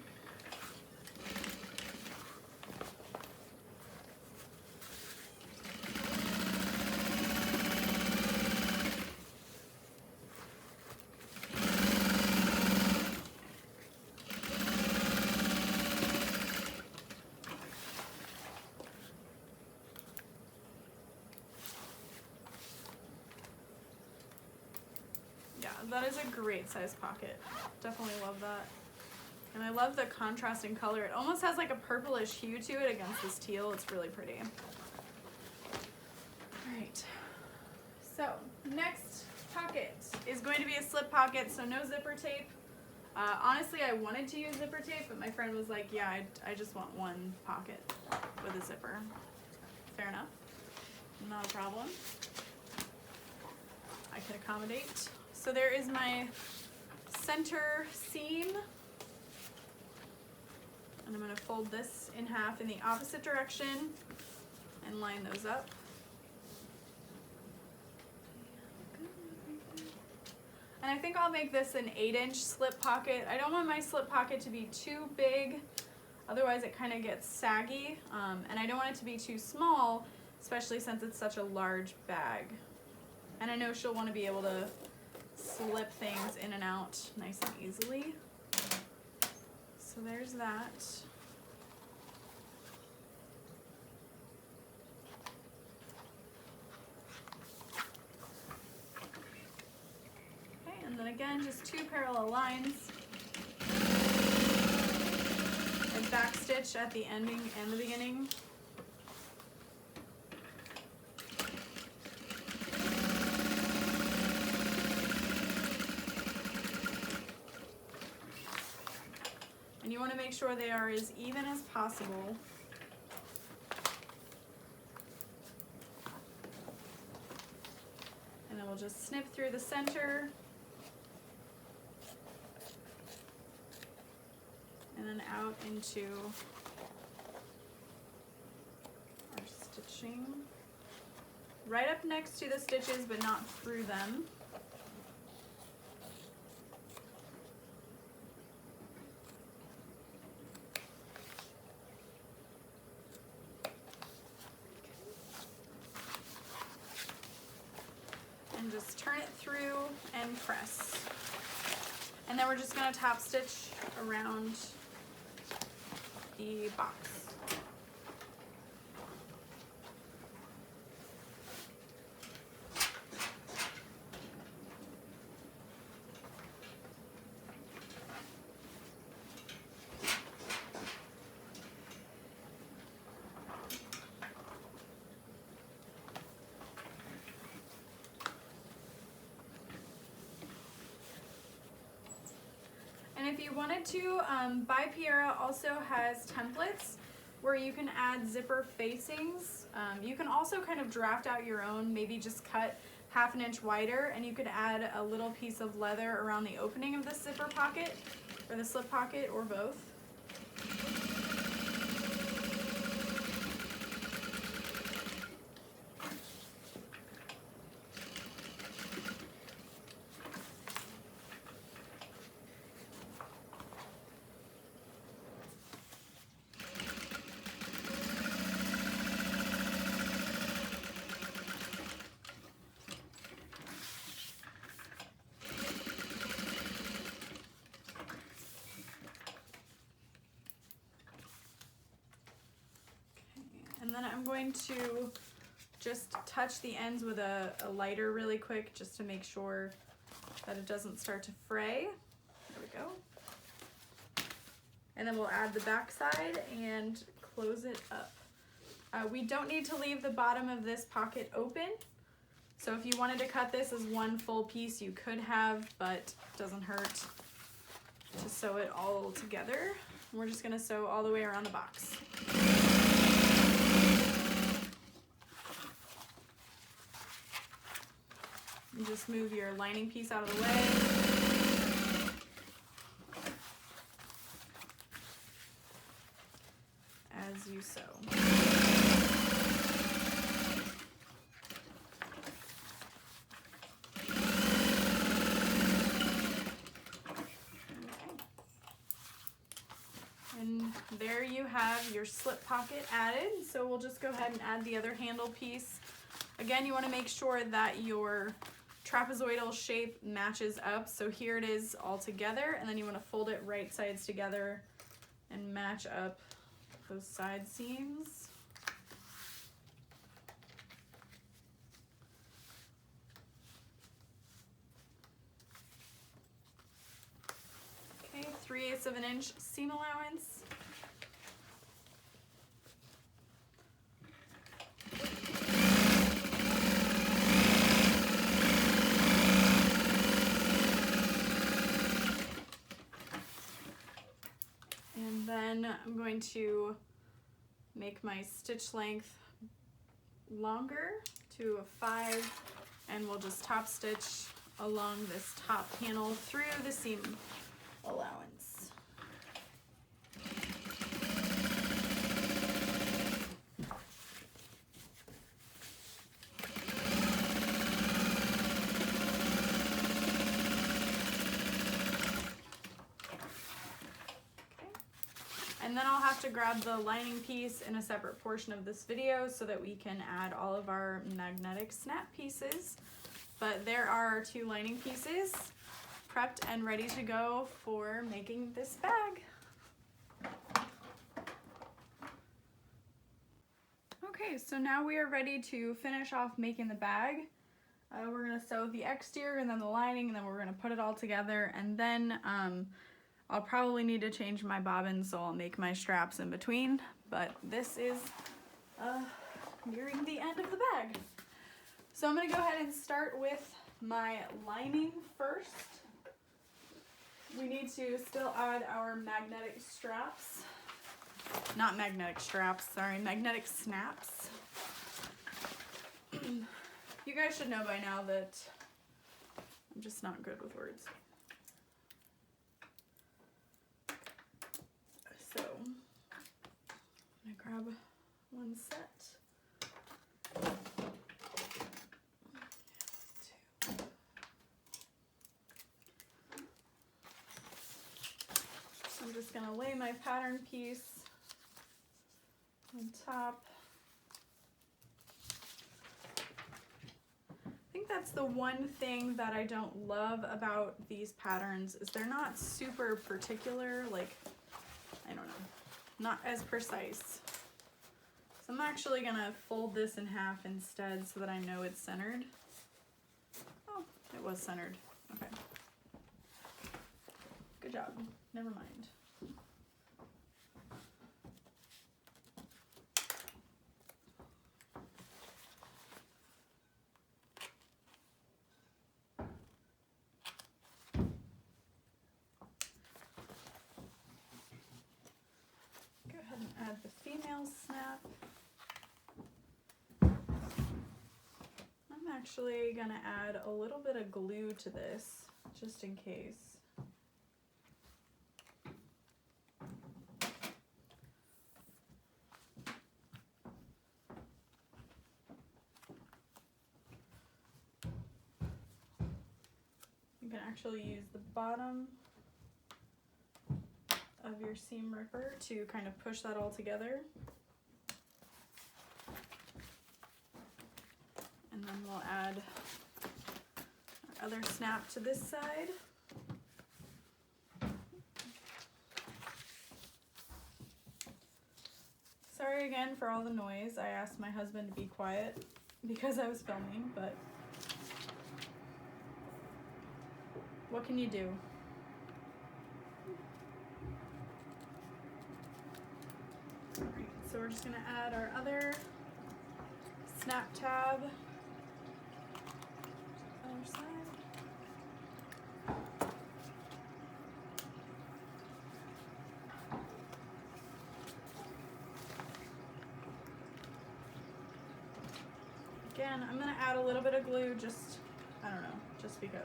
That is a great size pocket. Definitely love that. And I love the contrasting color. It almost has like a purplish hue to it against this teal. It's really pretty. All right. So next pocket is going to be a slip pocket, so no zipper tape. Honestly, I wanted to use zipper tape, but my friend was like, yeah, I just want one pocket with a zipper. Fair enough. Not a problem. I can accommodate. So there is my center seam, and I'm going to fold this in half in the opposite direction and line those up. And I think I'll make this an 8-inch slip pocket. I don't want my slip pocket to be too big, otherwise it kind of gets saggy, and I don't want it to be too small, especially since it's such a large bag. And I know she'll want to be able to slip things in and out nice and easily. So there's that. Okay, and then again, just 2 parallel lines. And back stitch at the ending and the beginning. You want to make sure they are as even as possible. And then we'll just snip through the center. And then out into our stitching. Right up next to the stitches, but not through them. And just turn it through and press. And then we're just going to top stitch around the box. If you wanted to, By Piera also has templates where you can add zipper facings. You can also kind of draft out your own, maybe just cut 1/2 inch wider, and you could add a little piece of leather around the opening of the zipper pocket or the slip pocket, or both. And then I'm going to just touch the ends with a lighter really quick, just to make sure that it doesn't start to fray. There we go. And then we'll add the back side and close it up. We don't need to leave the bottom of this pocket open. So if you wanted to cut this as one full piece, you could have, but it doesn't hurt to sew it all together. And we're just gonna sew all the way around the box. And just move your lining piece out of the way. As you sew. And there you have your slip pocket added. So we'll just go ahead and add the other handle piece. Again, you want to make sure that your trapezoidal shape matches up. So here it is all together, and then you want to fold it right sides together and match up those side seams. Okay, 3/8 of an inch seam allowance. And then I'm going to make my stitch length longer to a 5, and we'll just top stitch along this top panel through the seam allowance. And then I'll have to grab the lining piece in a separate portion of this video so that we can add all of our magnetic snap pieces. But there are 2 lining pieces prepped and ready to go for making this bag. Okay, so now we are ready to finish off making the bag. We're gonna sew the exterior and then the lining, and then we're gonna put it all together, and then I'll probably need to change my bobbin, so I'll make my straps in between, but this is nearing the end of the bag. So I'm gonna go ahead and start with my lining first. We need to still add our magnetic straps. Not magnetic straps, sorry, magnetic snaps. You guys should know by now that I'm just not good with words. So I'm gonna grab one set. 2. So I'm just gonna lay my pattern piece on top. I think that's the one thing that I don't love about these patterns is they're not super particular, like, I don't know, not as precise. So I'm actually gonna fold this in half instead so that I know it's centered. Oh, it was centered, okay. Good job, never mind. actually gonna add a little bit of glue to this, just in case. You can actually use the bottom of your seam ripper to kind of push that all together. And then we'll add our other snap to this side. Sorry again for all the noise. I asked my husband to be quiet because I was filming, but what can you do? Alright, so we're just gonna add our other snap tab. Other side. Again, I'm gonna add a little bit of glue, just, I don't know, just because.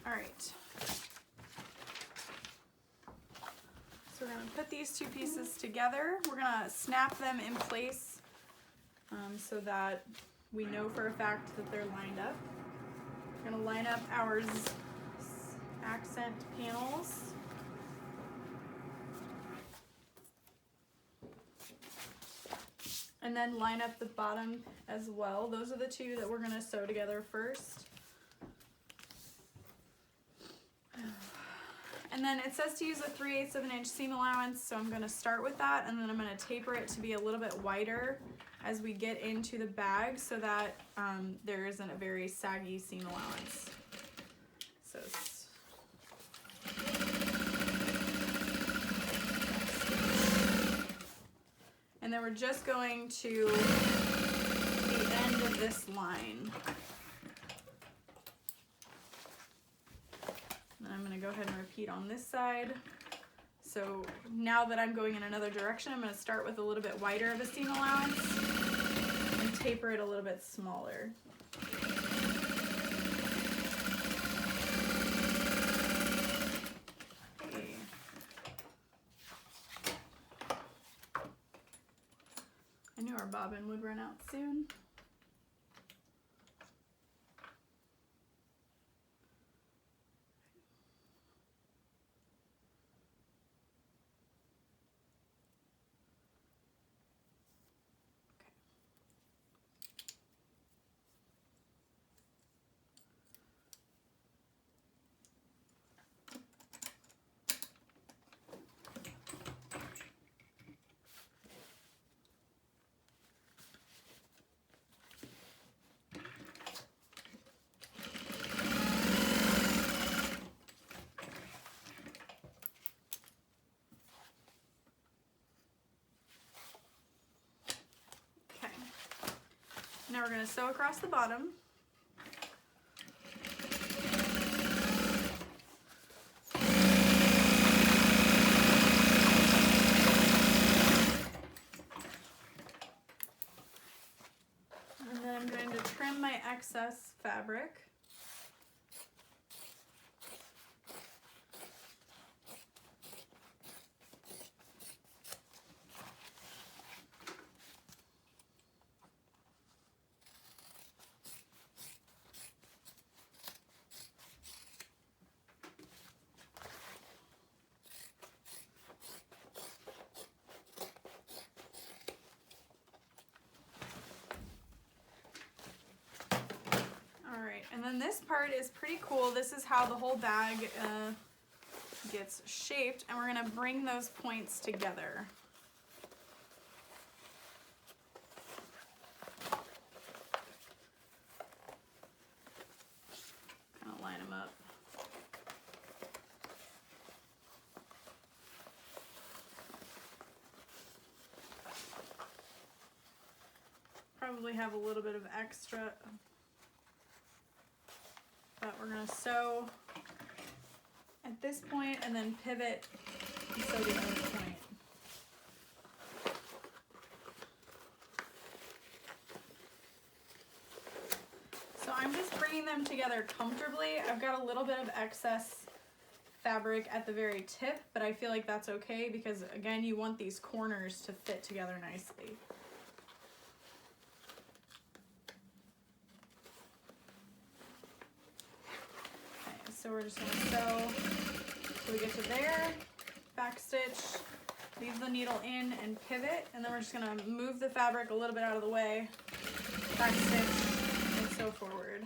All right. So we're gonna put these two pieces together. We're gonna snap them in place so that we know for a fact that they're lined up. We're gonna line up our accent panels. And then line up the bottom as well. Those are the two that we're gonna sew together first. And then it says to use a 3/8 of an inch seam allowance, so I'm gonna start with that, and then I'm gonna taper it to be a little bit wider as we get into the bag so that there isn't a very saggy seam allowance. So and then we're just going to the end of this line. And I'm gonna go ahead and repeat on this side. So now that I'm going in another direction, I'm gonna start with a little bit wider of a seam allowance and taper it a little bit smaller. Okay. I knew our bobbin would run out soon. Now we're going to sew across the bottom. And then I'm going to trim my excess fabric. And then this part is pretty cool. This is how the whole bag gets shaped, and we're gonna bring those points together. Kind of line them up. probably have a little bit of extra that we're gonna sew at this point and then pivot and sew the other point. So I'm just bringing them together comfortably. I've got a little bit of excess fabric at the very tip, but I feel like that's okay because again, you want these corners to fit together nicely. Okay, so we're just gonna sew till we get to there, back stitch, leave the needle in and pivot, and then we're just gonna move the fabric a little bit out of the way, back stitch, and sew forward.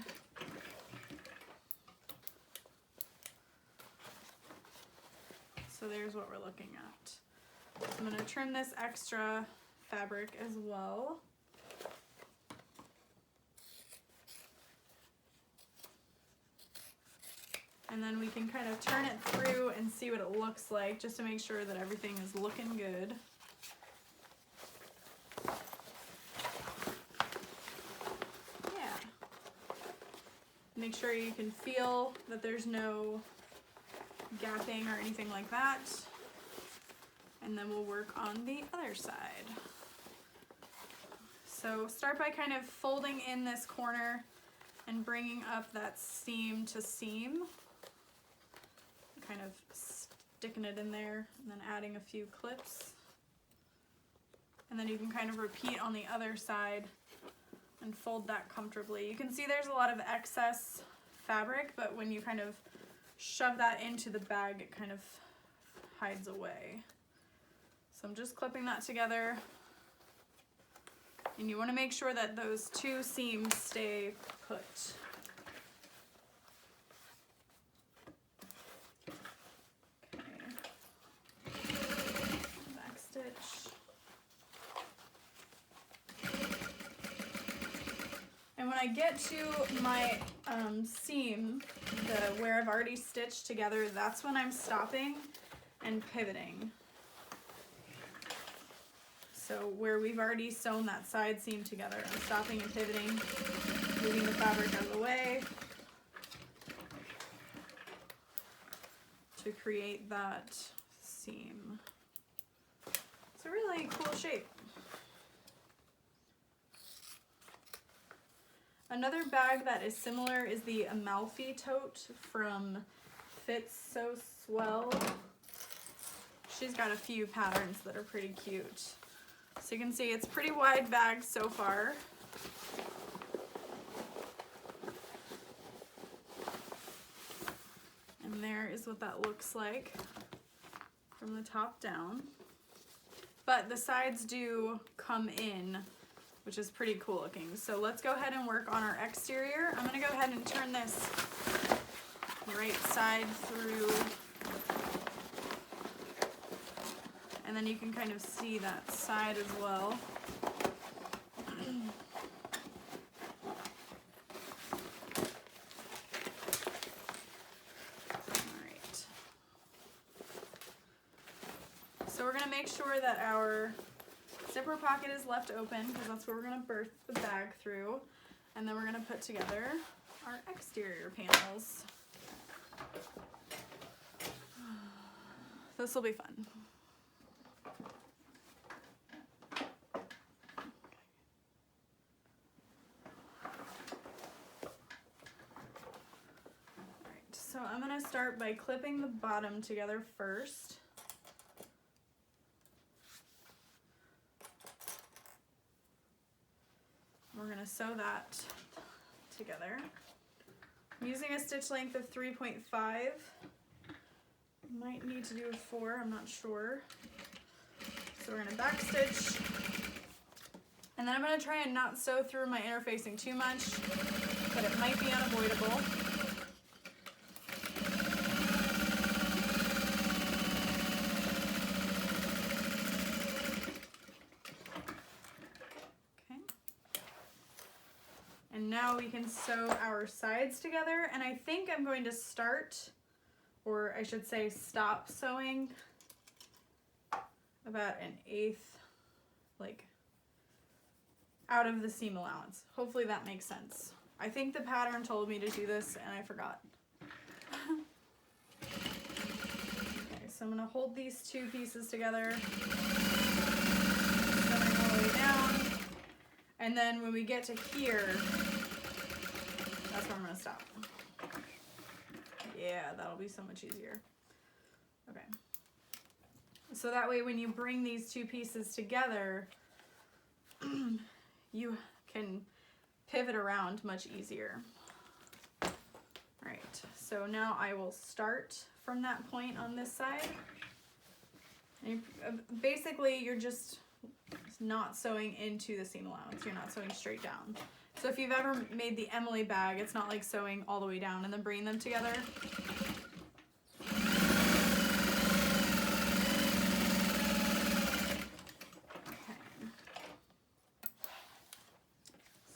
So there's what we're looking at. So I'm going to trim this extra fabric as well. And then we can kind of turn it through and see what it looks like just to make sure that everything is looking good. Yeah. Make sure you can feel that there's no gapping or anything like that, and then we'll work on the other side. So start by kind of folding in this corner and bringing up that seam to seam, kind of sticking it in there and then adding a few clips, and then you can kind of repeat on the other side and fold that comfortably. You can see there's a lot of excess fabric, but when you kind of shove that into the bag, it kind of hides away. So I'm just clipping that together. And you want to make sure that those two seams stay put. Okay. Back stitch. And when I get to my seam, where I've already stitched together, that's when I'm stopping and pivoting. So where we've already sewn that side seam together, I'm stopping and pivoting, moving the fabric out of the way to create that seam. It's a really cool shape. Another bag that is similar is the Amalfi tote from Fits So Swell. She's got a few patterns that are pretty cute. So you can see it's pretty wide bag so far. And there is what that looks like from the top down. But the sides do come in, which is pretty cool looking. So let's go ahead and work on our exterior. I'm gonna go ahead and turn this right side through. And then you can kind of see that side as well. Alright. So we're gonna make sure that our zipper pocket is left open because that's where we're going to birth the bag through, and then we're going to put together our exterior panels. This will be fun. Alright, so I'm going to start by clipping the bottom together first. We're going to sew that together. I'm using a stitch length of 3.5. Might need to do a 4, I'm not sure. So we're going to back stitch. And then I'm going to try and not sew through my interfacing too much, but it might be unavoidable. And now we can sew our sides together, and I think I'm going to start, or I should say stop sewing about 1/8, like out of the seam allowance. Hopefully that makes sense. I think the pattern told me to do this and I forgot. Okay, so I'm gonna hold these two pieces together, sewing all the way down, and then when we get to here, that's where I'm gonna stop. Yeah, that'll be so much easier. Okay. So that way when you bring these two pieces together, you can pivot around much easier. All right, so now I will start from that point on this side. And basically, you're just not sewing into the seam allowance. You're not sewing straight down. So if you've ever made the Emily bag, it's not like sewing all the way down and then bringing them together.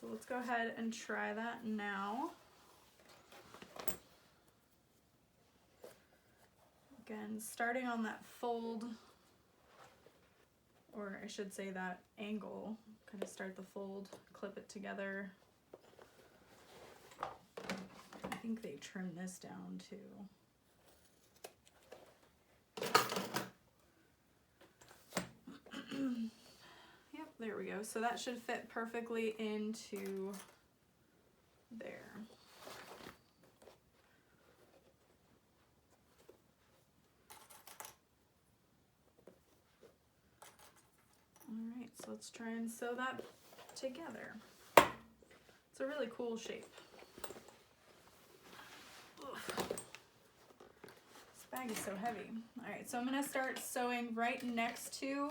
Let's go ahead and try that now. Again, starting on that fold, or I should say that angle, kind of start the fold, clip it together. I think they trim this down too. Yep, there we go. So that should fit perfectly into there. All right, so let's try and sew that together. It's a really cool shape. Ugh. This bag is so heavy. All right, so I'm gonna start sewing right next to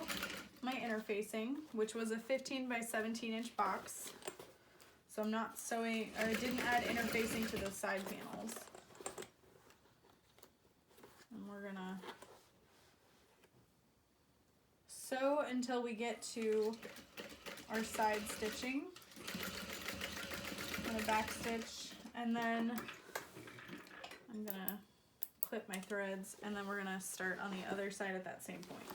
my interfacing, which was a 15 by 17 inch box. So I'm not sewing, or I didn't add interfacing to the side panels. And we're gonna sew until we get to our side stitching. I'm gonna back stitch, and then I'm gonna clip my threads, and then we're gonna start on the other side at that same point.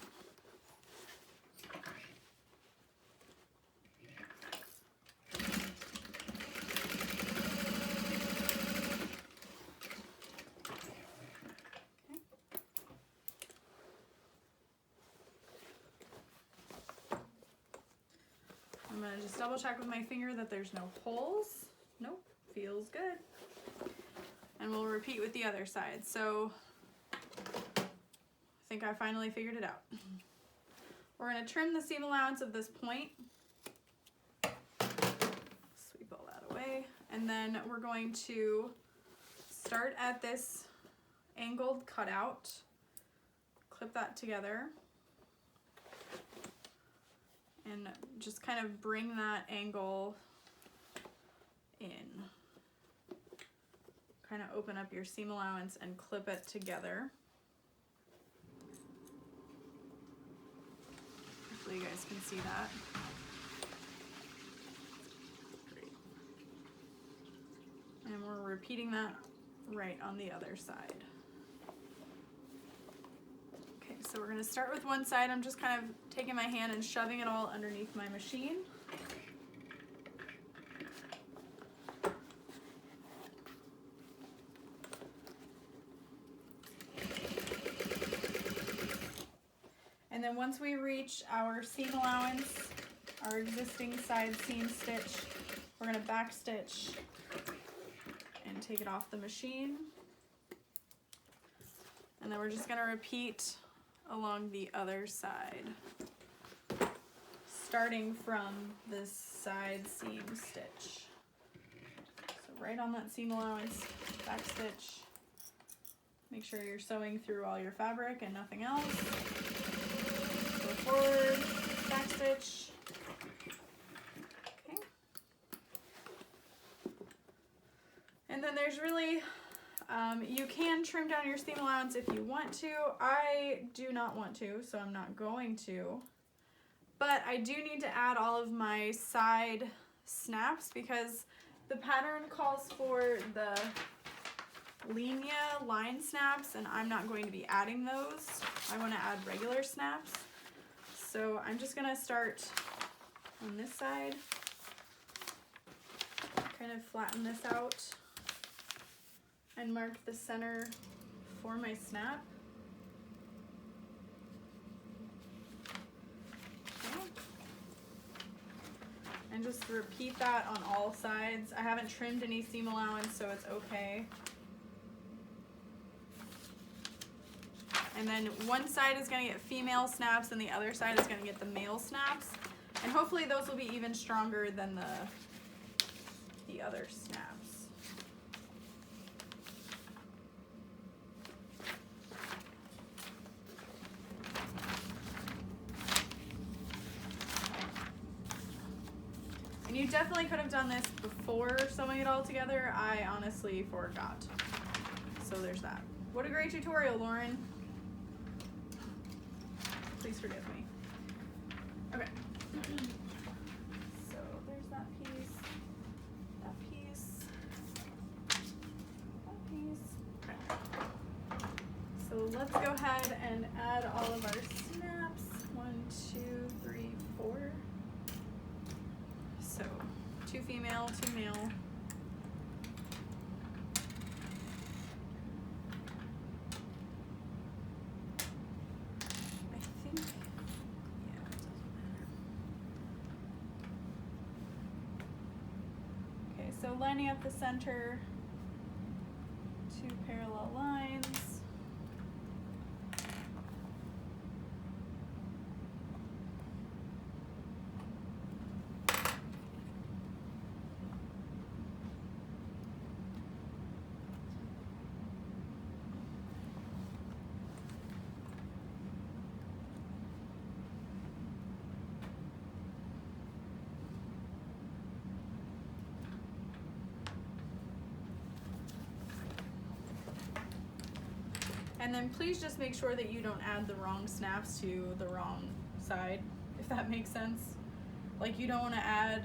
I'm gonna just double check with my finger that there's no holes. Nope, feels good. And we'll repeat with the other side. So I think I finally figured it out. We're gonna trim the seam allowance of this point. Sweep all that away. And then we're going to start at this angled cutout, clip that together, and just kind of bring that angle in. Kind of open up your seam allowance and clip it together. Hopefully you guys can see that. Great. And we're repeating that right on the other side. Okay, so we're gonna start with one side. I'm just kind of taking my hand and shoving it all underneath my machine. And then once we reach our seam allowance, our existing side seam stitch, we're gonna back stitch and take it off the machine. And then we're just gonna repeat along the other side, starting from this side seam stitch. So right on that seam allowance, back stitch. Make sure you're sewing through all your fabric and nothing else. Go forward, back stitch. Okay. And then there's really, you can trim down your seam allowance if you want to. I do not want to, so I'm not going to. But I do need to add all of my side snaps because the pattern calls for the linear line snaps, and I'm not going to be adding those. I want to add regular snaps. So I'm just going to start on this side kind of flatten this out and mark the center for my snap. Okay. And just repeat that on all sides. I haven't trimmed any seam allowance, so it's okay. And then one side is going to get female snaps and the other side is going to get the male snaps. And hopefully those will be even stronger than the other snaps. And you definitely could have done this before sewing it all together. I honestly forgot. So there's that. What a great tutorial, Lauren. Please forgive me. Okay. So there's that piece, that piece, that piece. Okay. So let's go ahead and add all of our snaps. 1, 2, 3, 4. So 2 female, 2 male. So lining up the center, 2 parallel lines. And then please just make sure that you don't add the wrong snaps to the wrong side, if that makes sense. Like you don't want to add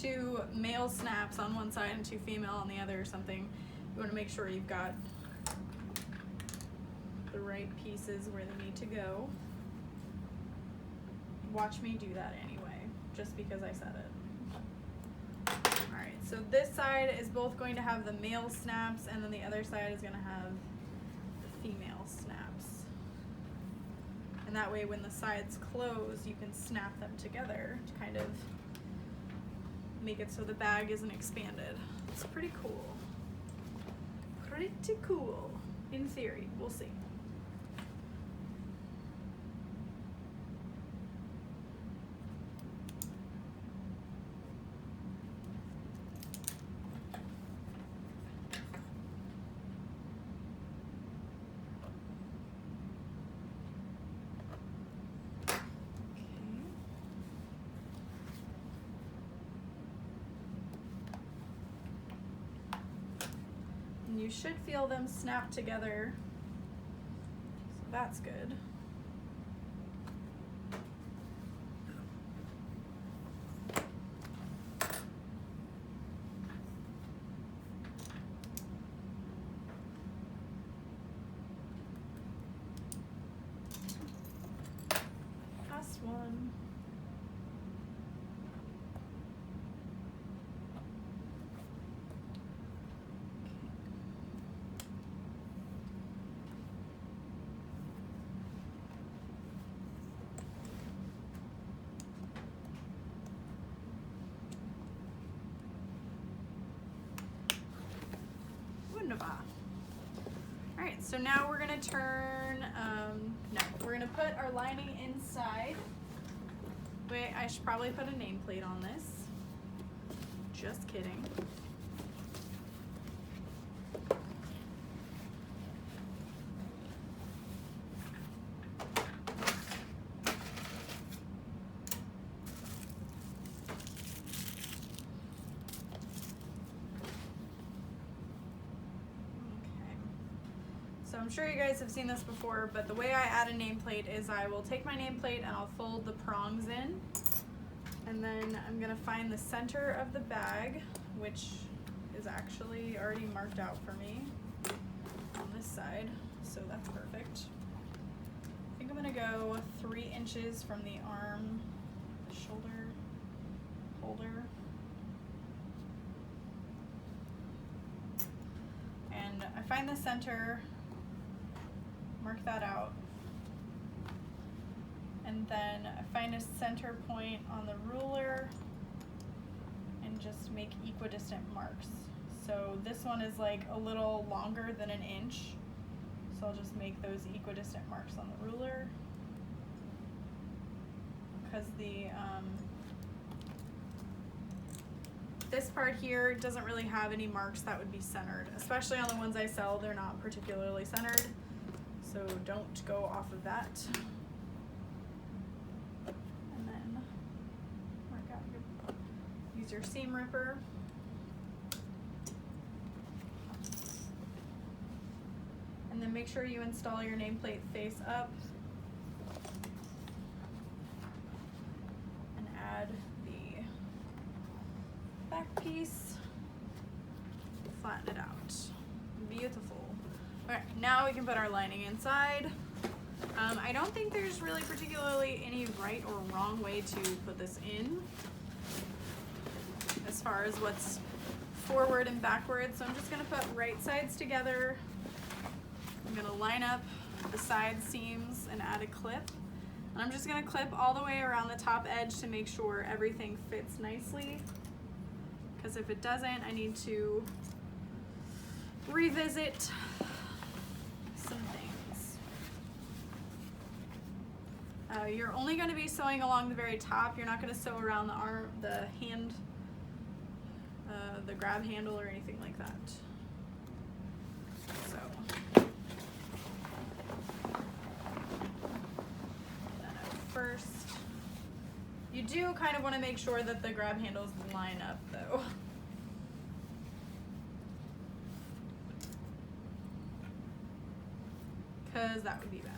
2 male snaps on one side and 2 female on the other or something. You want to make sure you've got the right pieces where they need to go. Watch me do that anyway, just because I said it. Alright, so this side is both going to have the male snaps and then the other side is going to have female snaps. And that way when the sides close, you can snap them together to kind of make it so the bag isn't expanded. It's pretty cool. Pretty cool, in theory. We'll see. You should feel them snap together, so that's good. Last one. Alright, so now we're going to turn, we're going to put our lining inside. Wait, I should probably put a nameplate on this. Just kidding. So I'm sure you guys have seen this before, but the way I add a nameplate is I will take my nameplate and I'll fold the prongs in. And then I'm gonna find the center of the bag, which is actually already marked out for me on this side, so that's perfect. I think I'm gonna go 3 inches from the arm, shoulder, holder. I find the center, mark that out, and then I find a center point on the ruler and just make equidistant marks. So this one is like a little longer than an inch, so I'll just make those equidistant marks on the ruler, because the this part here doesn't really have any marks that would be centered, especially on the ones I sell. They're not particularly centered, so don't go off of that. And then mark out your, use your seam ripper. And then make sure you install your nameplate face up and add the back piece, flatten it out. Beautiful. All right, now we can put our lining inside. I don't think there's really particularly any right or wrong way to put this in as far as what's forward and backward. So I'm just gonna put right sides together. I'm gonna line up the side seams and add a clip. And I'm just gonna clip all the way around the top edge to make sure everything fits nicely. Because if it doesn't, I need to revisit some things. You're only gonna be sewing along the very top. You're not gonna sew around the arm, the hand, the grab handle or anything like that. So. First, you do kind of want to make sure that the grab handles line up though. Because that would be bad.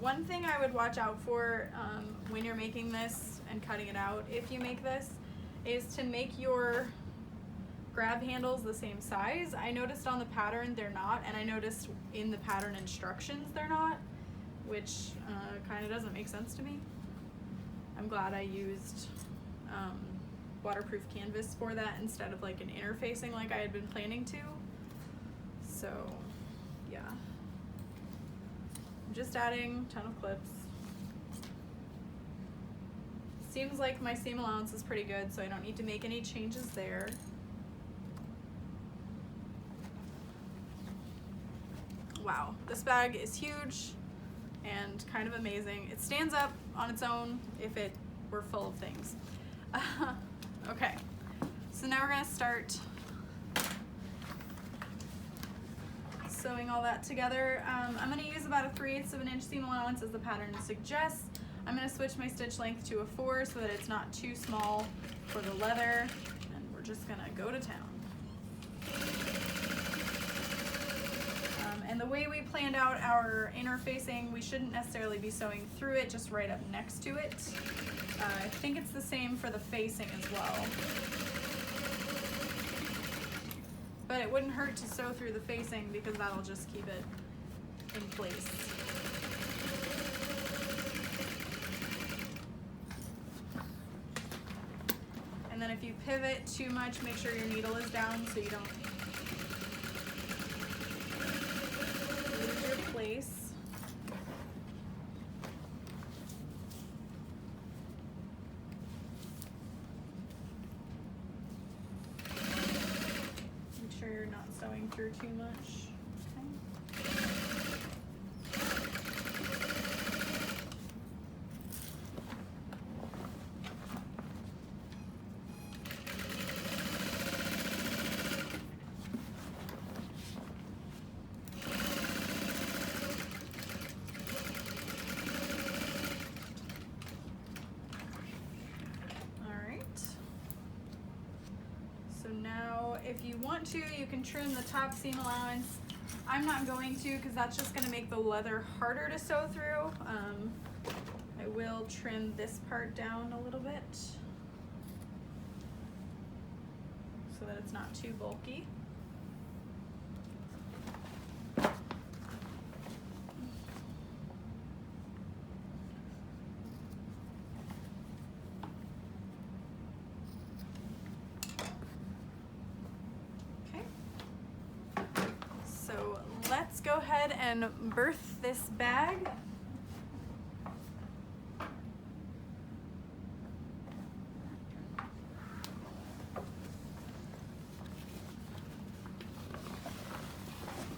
One thing I would watch out for when you're making this and cutting it out, if you make this, is to make your grab handles the same size. I noticed on the pattern they're not, and I noticed in the pattern instructions they're not, which kind of doesn't make sense to me. I'm glad I used waterproof canvas for that instead of like an interfacing like I had been planning to. So yeah, I'm just adding a ton of clips. Seems like my seam allowance is pretty good, so I don't need to make any changes there. Wow, this bag is huge and kind of amazing. It stands up on its own if it were full of things. Okay, so now we're gonna start sewing all that together. I'm gonna use about a 3/8 of an inch seam allowance as the pattern suggests. I'm gonna switch my stitch length to a 4 so that it's not too small for the leather, and we're just gonna go to town. And the way we planned out our interfacing, we shouldn't necessarily be sewing through it, just right up next to it. I think it's the same for the facing as well. But it wouldn't hurt to sew through the facing because that'll just keep it in place. And then if you pivot too much, make sure your needle is down so you don't lose your place. Make sure you're not sewing through too much. Okay. If you want to, you can trim the top seam allowance. I'm not going to because that's just going to make the leather harder to sew through. I will trim this part down a little bit so that it's not too bulky. let's go ahead and birth this bag.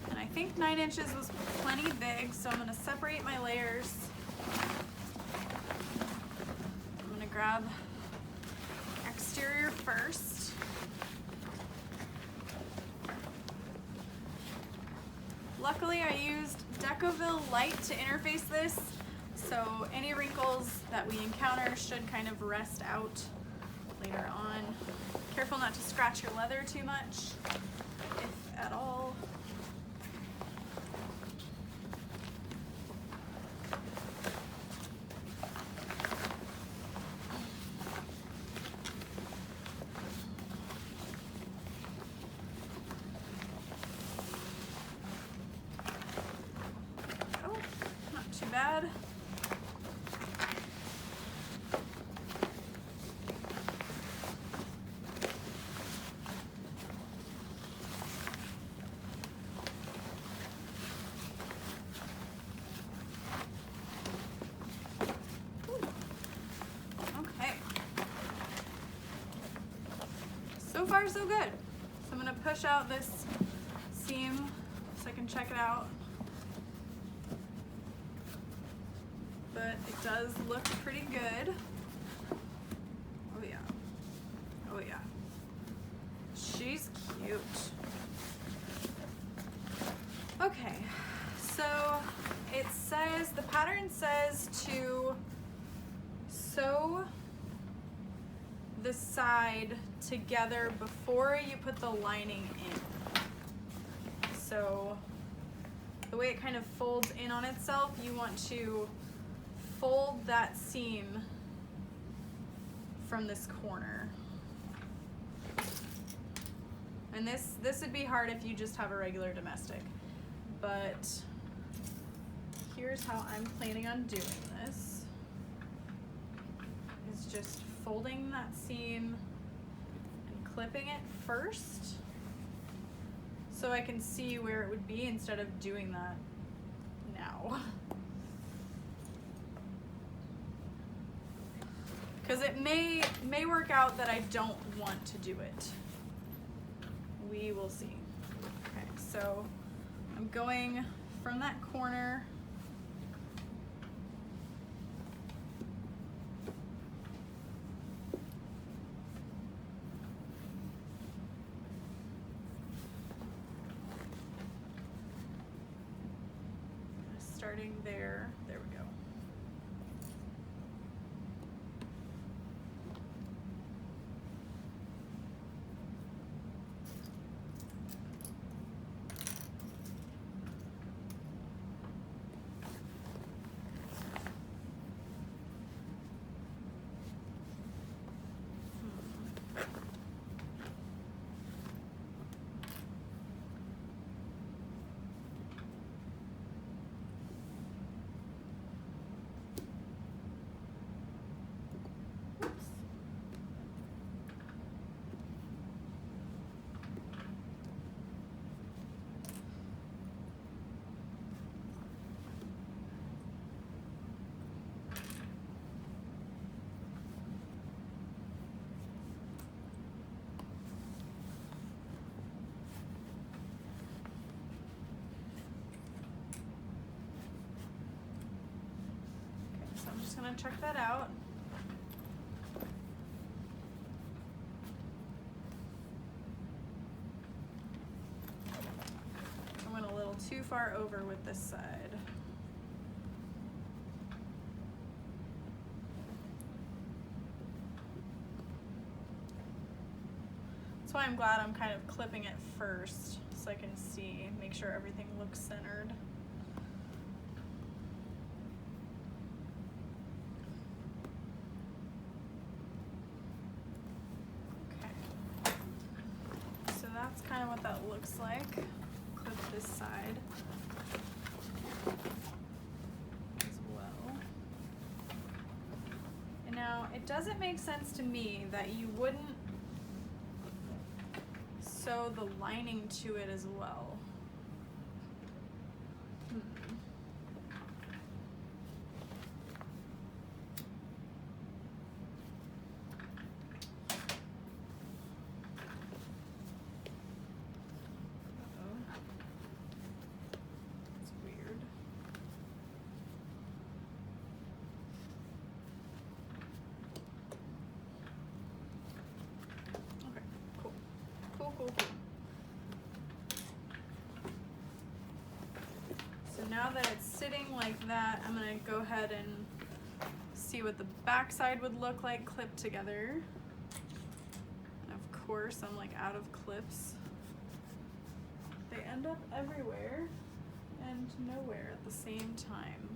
And I think 9 inches was plenty big, so I'm going to separate my layers. I'm going to grab exterior first. Luckily, I used Decovil Light to interface this, so any wrinkles that we encounter should kind of rest out later on. Careful not to scratch your leather too much, if at all. Bad. Okay. So far, so good. So I'm going to push out this seam so I can check it out. But it does look pretty good. Oh yeah. Oh yeah. She's cute. Okay, so it says, the pattern says to sew the side together before you put the lining in. So the way it kind of folds in on itself, you want to fold that seam from this corner. And this would be hard if you just have a regular domestic, but here's how I'm planning on doing this. Is just folding that seam and clipping it first so I can see where it would be instead of doing that now. Because it may work out that I don't want to do it. We will see. Okay, so I'm going from that corner. Starting there. There we go. Gonna check that out. I went a little too far over with this side. That's why I'm glad I'm kind of clipping it first so I can see, make sure everything looks centered. Kind of what that looks like. Clip this side as well. And now it doesn't make sense to me that you wouldn't sew the lining to it as well. cool. So now that it's sitting like that, I'm gonna go ahead and see what the back side would look like clipped together. And of course, I'm like out of clips. They end up everywhere and nowhere at the same time.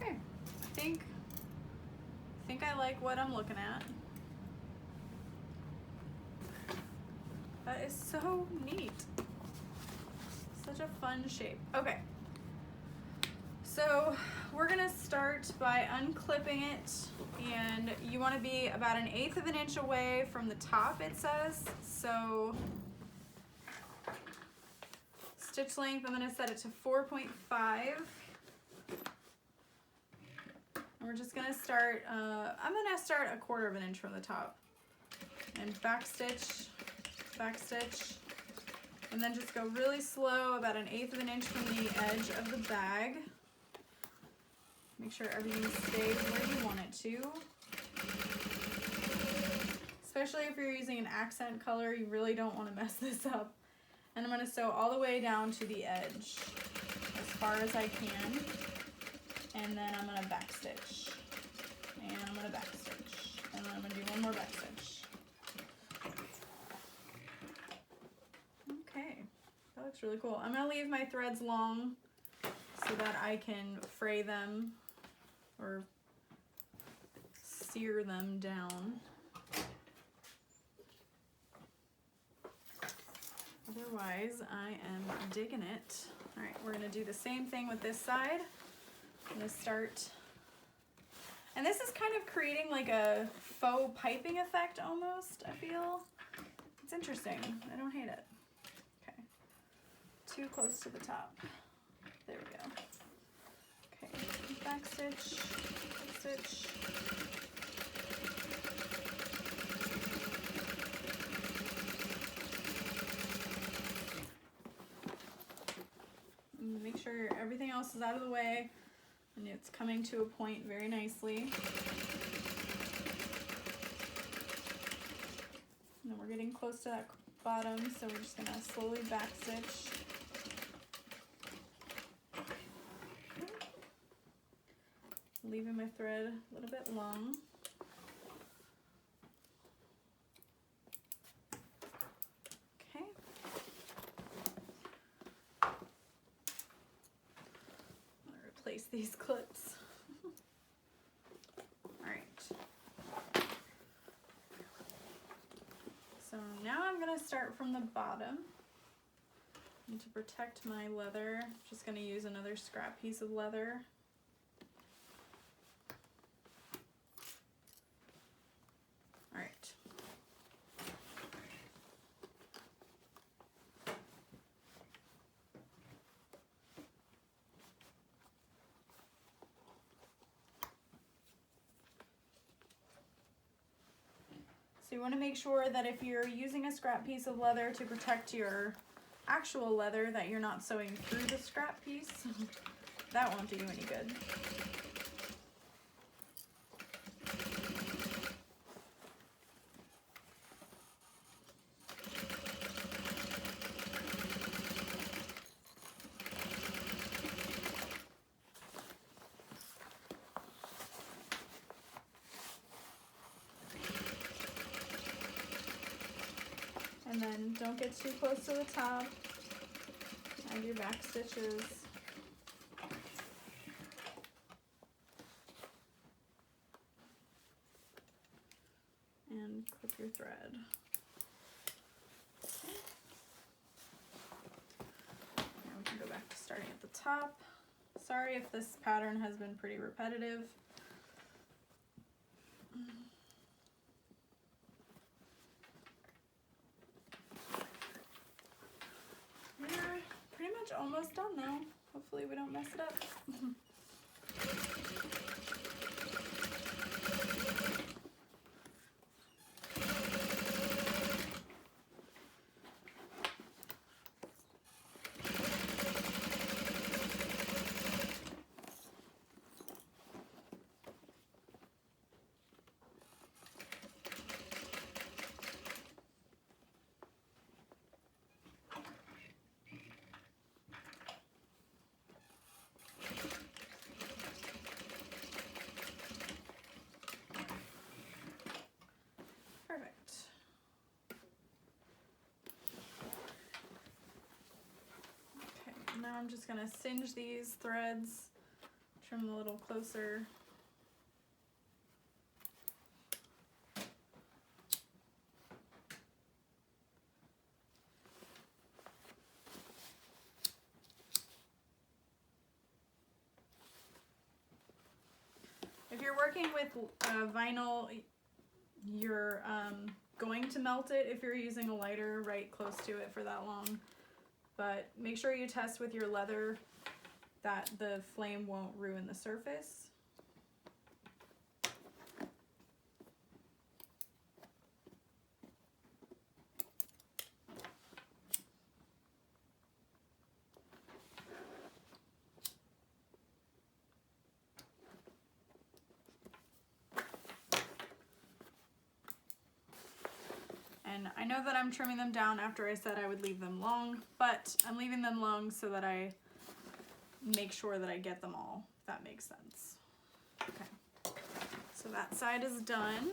Okay, I think I like what I'm looking at. That is so neat. Such a fun shape. Okay. So we're gonna start by unclipping it, and you want to be about 1/8 of an inch away from the top, it says. So stitch length, I'm gonna set it to 4.5. And we're just gonna start, I'm gonna start 1/4 of an inch from the top. And backstitch, backstitch. And then just go really slow, about 1/8 of an inch from the edge of the bag. Make sure everything stays where you want it to. Especially if you're using an accent color, you really don't want to mess this up. And I'm going to sew all the way down to the edge as far as I can. And then I'm going to backstitch. And I'm going to backstitch. And then I'm going to do one more backstitch. Okay, that looks really cool. I'm going to leave my threads long so that I can fray them or sear them down. Otherwise, I am digging it. All right, we're gonna do the same thing with this side. I'm gonna start, and this is kind of creating like a faux piping effect almost, I feel. It's interesting, I don't hate it. Okay, too close to the top. There we go. Okay, backstitch, backstitch. Make sure everything else is out of the way and it's coming to a point very nicely. And then we're getting close to that bottom, so we're just gonna slowly backstitch. Leaving my thread a little bit long. Okay. I'm gonna replace these clips. All right. So now I'm gonna start from the bottom. And to protect my leather, I'm just gonna use another scrap piece of leather. So you want to make sure that if you're using a scrap piece of leather to protect your actual leather, that you're not sewing through the scrap piece. That won't do you any good. And then don't get too close to the top. Add your back stitches. And clip your thread. top. Sorry if this pattern has been pretty repetitive. We're pretty much almost done though. Hopefully we don't mess it up. Perfect. Okay, now I'm just gonna singe these threads, trim them a little closer. If you're working with vinyl, you're going to melt it if you're using a lighter right close to it for that long. But make sure you test with your leather that the flame won't ruin the surface. And I know that I'm trimming them down after I said I would leave them long, but I'm leaving them long so that I make sure that I get them all, if that makes sense. Okay, so that side is done.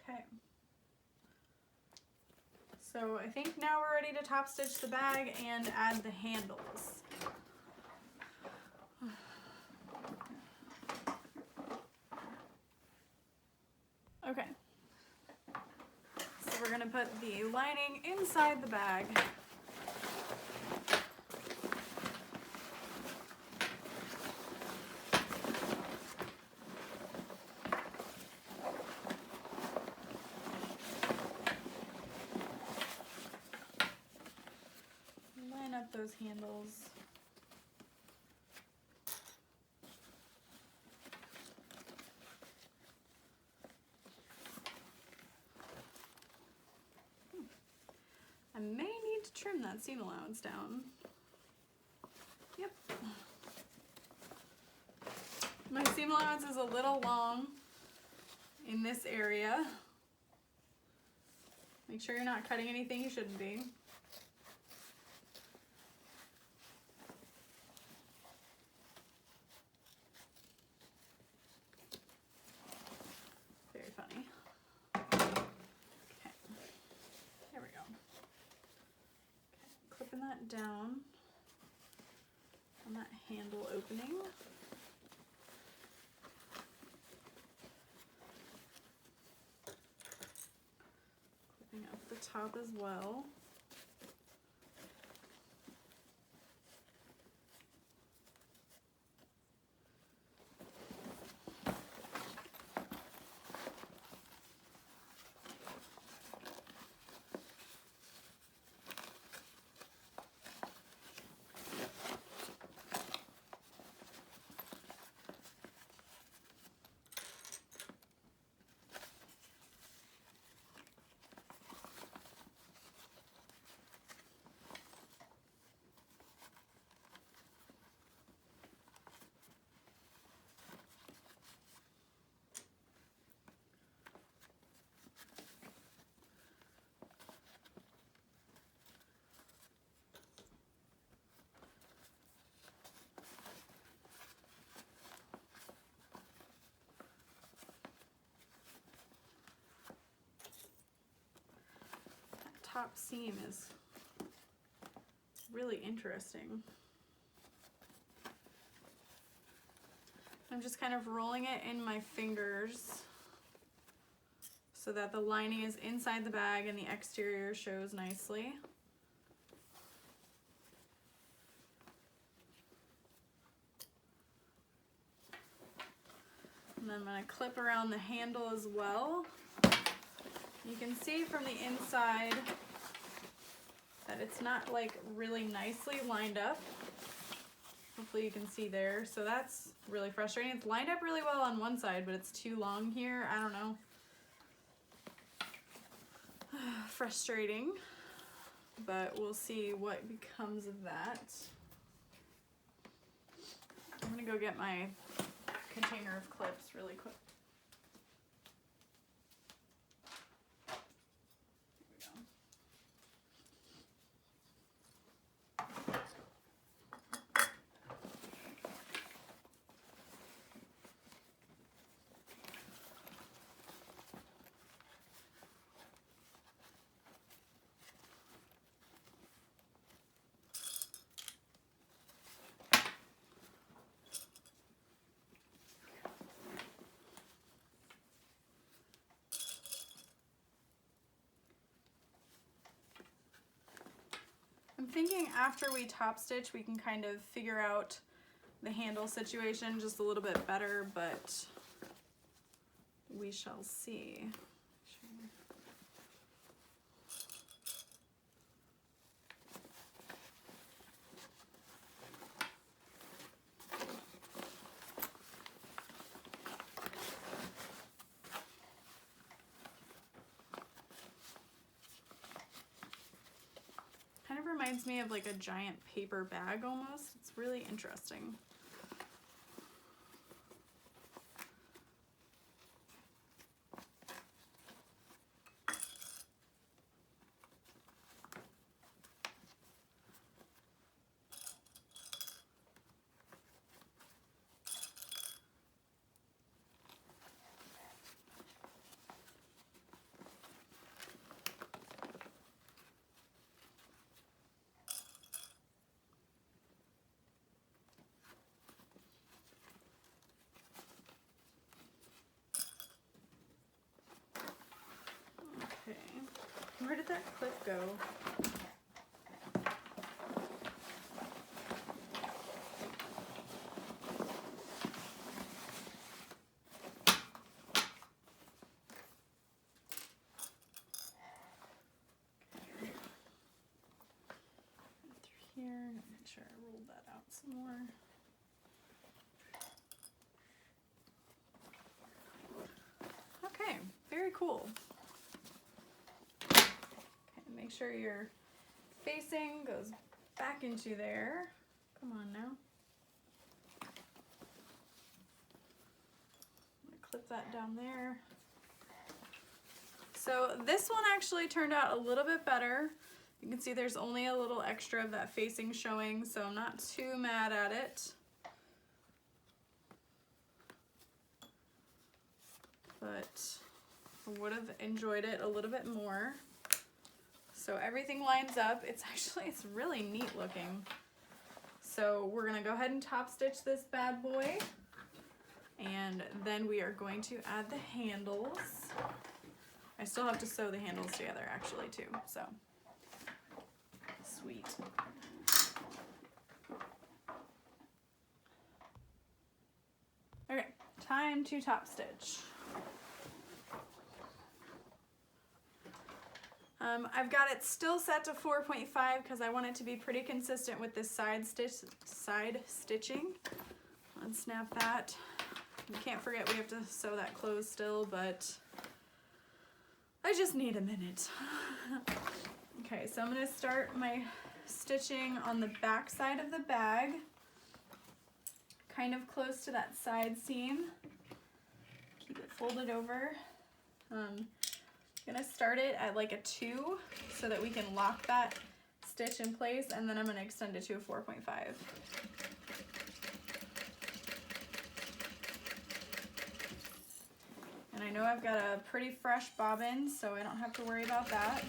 Okay. So I think now we're ready to top stitch the bag and add the handles. Okay. So we're gonna put the lining inside the bag. Line up those handles. I may need to trim that seam allowance down. Yep. My seam allowance is a little long in this area. Make sure you're not cutting anything you shouldn't be. Very funny. Okay, there we go. Okay, clipping that down on that handle opening. Clipping up the top as well. top seam is really interesting. I'm just kind of rolling it in my fingers so that the lining is inside the bag and the exterior shows nicely. And then I'm going to clip around the handle as well. You can see from the inside that it's not like really nicely lined up. Hopefully you can see there. So that's really frustrating. It's lined up really well on one side, but it's too long here. I don't know. Frustrating, but we'll see what becomes of that. I'm gonna go get my container of clips really quick. I'm thinking after we top stitch, we can kind of figure out the handle situation just a little bit better, but we shall see. Kind of reminds me of like a giant paper bag almost. It's really interesting. Where did that clip go? Through here, make sure I rolled that out some more. Okay, very cool. Make sure your facing goes back into there. Come on now. I'm gonna clip that down there. So this one actually turned out a little bit better. You can see there's only a little extra of that facing showing, so I'm not too mad at it. But I would have enjoyed it a little bit more. So everything lines up. It's really neat looking. So we're gonna go ahead and top stitch this bad boy. And then we are going to add the handles. I still have to sew the handles together actually too, so. Sweet. Okay, time to top stitch. I've got it still set to 4.5 because I want it to be pretty consistent with this side stitching. Let's snap that. You can't forget we have to sew that closed still, but I just need a minute. Okay, so I'm going to start my stitching on the back side of the bag, kind of close to that side seam. Keep it folded over. I'm gonna start it at like a 2 so that we can lock that stitch in place, and then I'm gonna extend it to a 4.5. And I know I've got a pretty fresh bobbin, so I don't have to worry about that.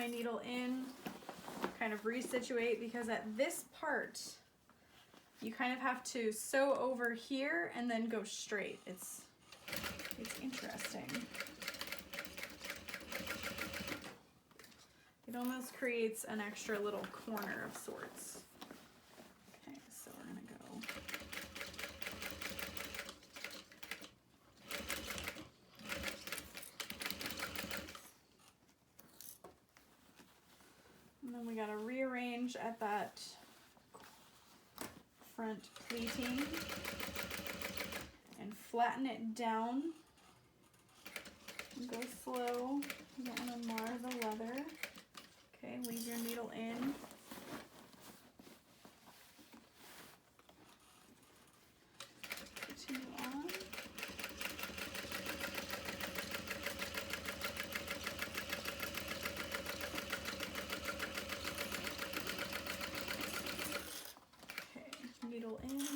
my needle in, kind of resituate, because at this part, you kind of have to sew over here and then go straight. It's interesting. It almost creates an extra little corner of sorts. Okay, so we're gonna go. And then we gotta rearrange at that front pleating and flatten it down. And go slow. You don't want to mar the leather. Okay, leave your needle in. Continue on. Okay, needle in.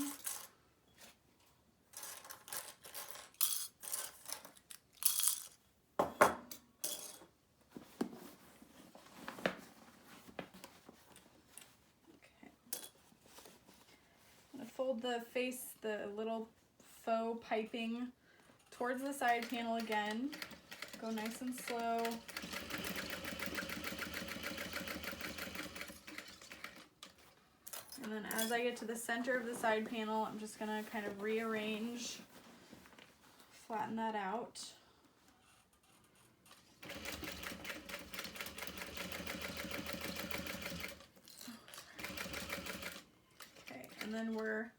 Fold the little faux piping towards the side panel again. Go nice and slow. And then as I get to the center of the side panel, I'm just gonna kind of rearrange, flatten that out. And then we're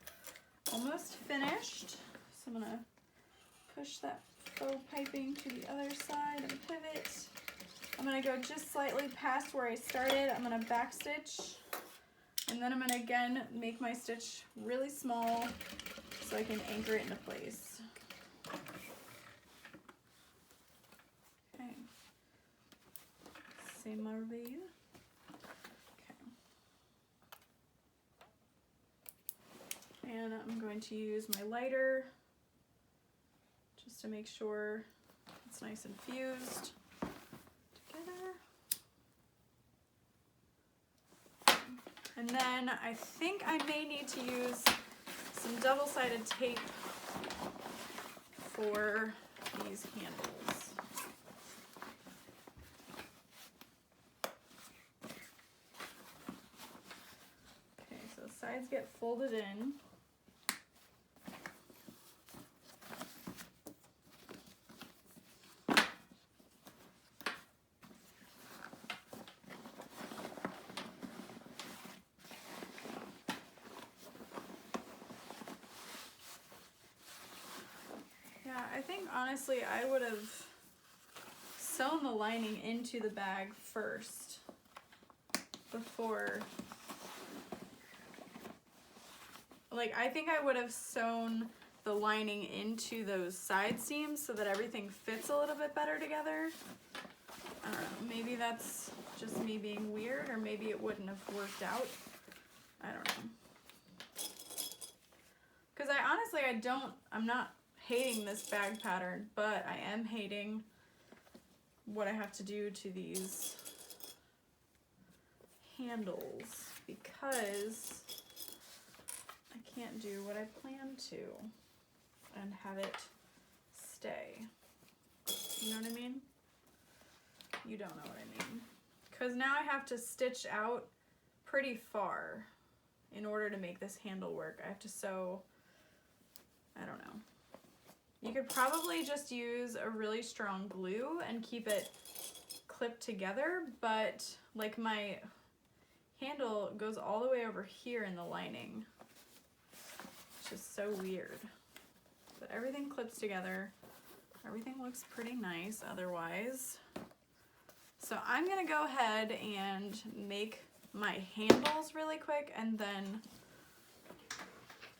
almost finished. So I'm gonna push that faux piping to the other side and pivot. I'm gonna go just slightly past where I started. I'm gonna backstitch, and then I'm gonna again make my stitch really small so I can anchor it into place. Okay. C'est merveilleux. And I'm going to use my lighter just to make sure it's nice and fused together. And then I think I may need to use some double-sided tape for these handles. Okay, so the sides get folded in. I think honestly I would have sewn the lining into the bag first before, like I think I would have sewn the lining into those side seams so that everything fits a little bit better together. I don't know, maybe that's just me being weird, or maybe it wouldn't have worked out. I don't know. Because I'm not hating this bag pattern, but I am hating what I have to do to these handles because I can't do what I plan to and have it stay. You know what I mean? You don't know what I mean. Because now I have to stitch out pretty far in order to make this handle work. I have to sew, I don't know. You could probably just use a really strong glue and keep it clipped together, but like my handle goes all the way over here in the lining. It's just so weird. But everything clips together. Everything looks pretty nice otherwise. So I'm gonna go ahead and make my handles really quick, and then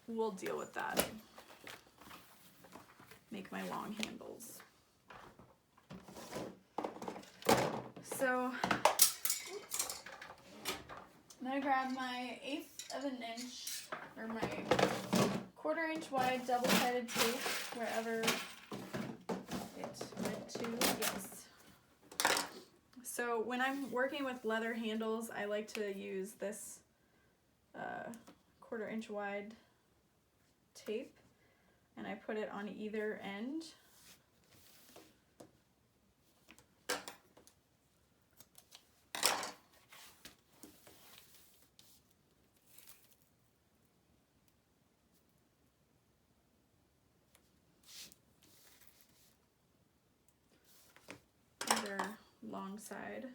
we'll deal with that. Make my long handles. So I'm gonna grab my 1/8 of an inch, or my 1/4 inch wide double-sided tape, wherever it went to, yes. So So when I'm working with leather handles, I like to use this 1/4 inch wide tape, and I put it on either end. Either long side.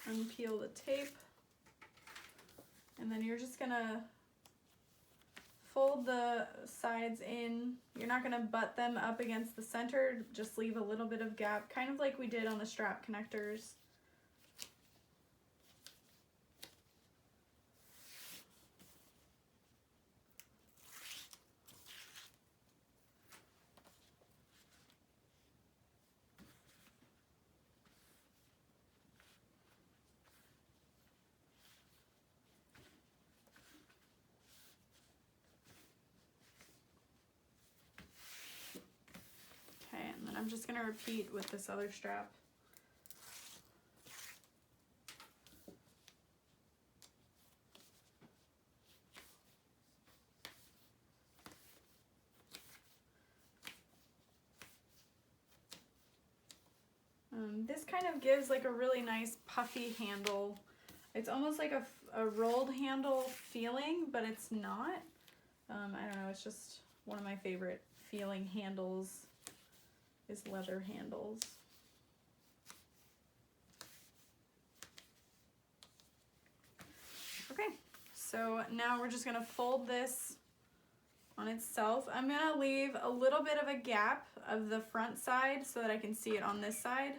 Unpeel the tape, and then you're just gonna fold the sides in. You're not gonna butt them up against the center, just leave a little bit of gap, kind of like we did on the strap connectors. And then I'm just going to repeat with this other strap. This kind of gives like a really nice puffy handle. It's almost like a rolled handle feeling, but it's not. I don't know, it's just one of my favorite feeling handles is leather handles. Okay, so now we're just gonna fold this on itself. I'm gonna leave a little bit of a gap of the front side so that I can see it on this side.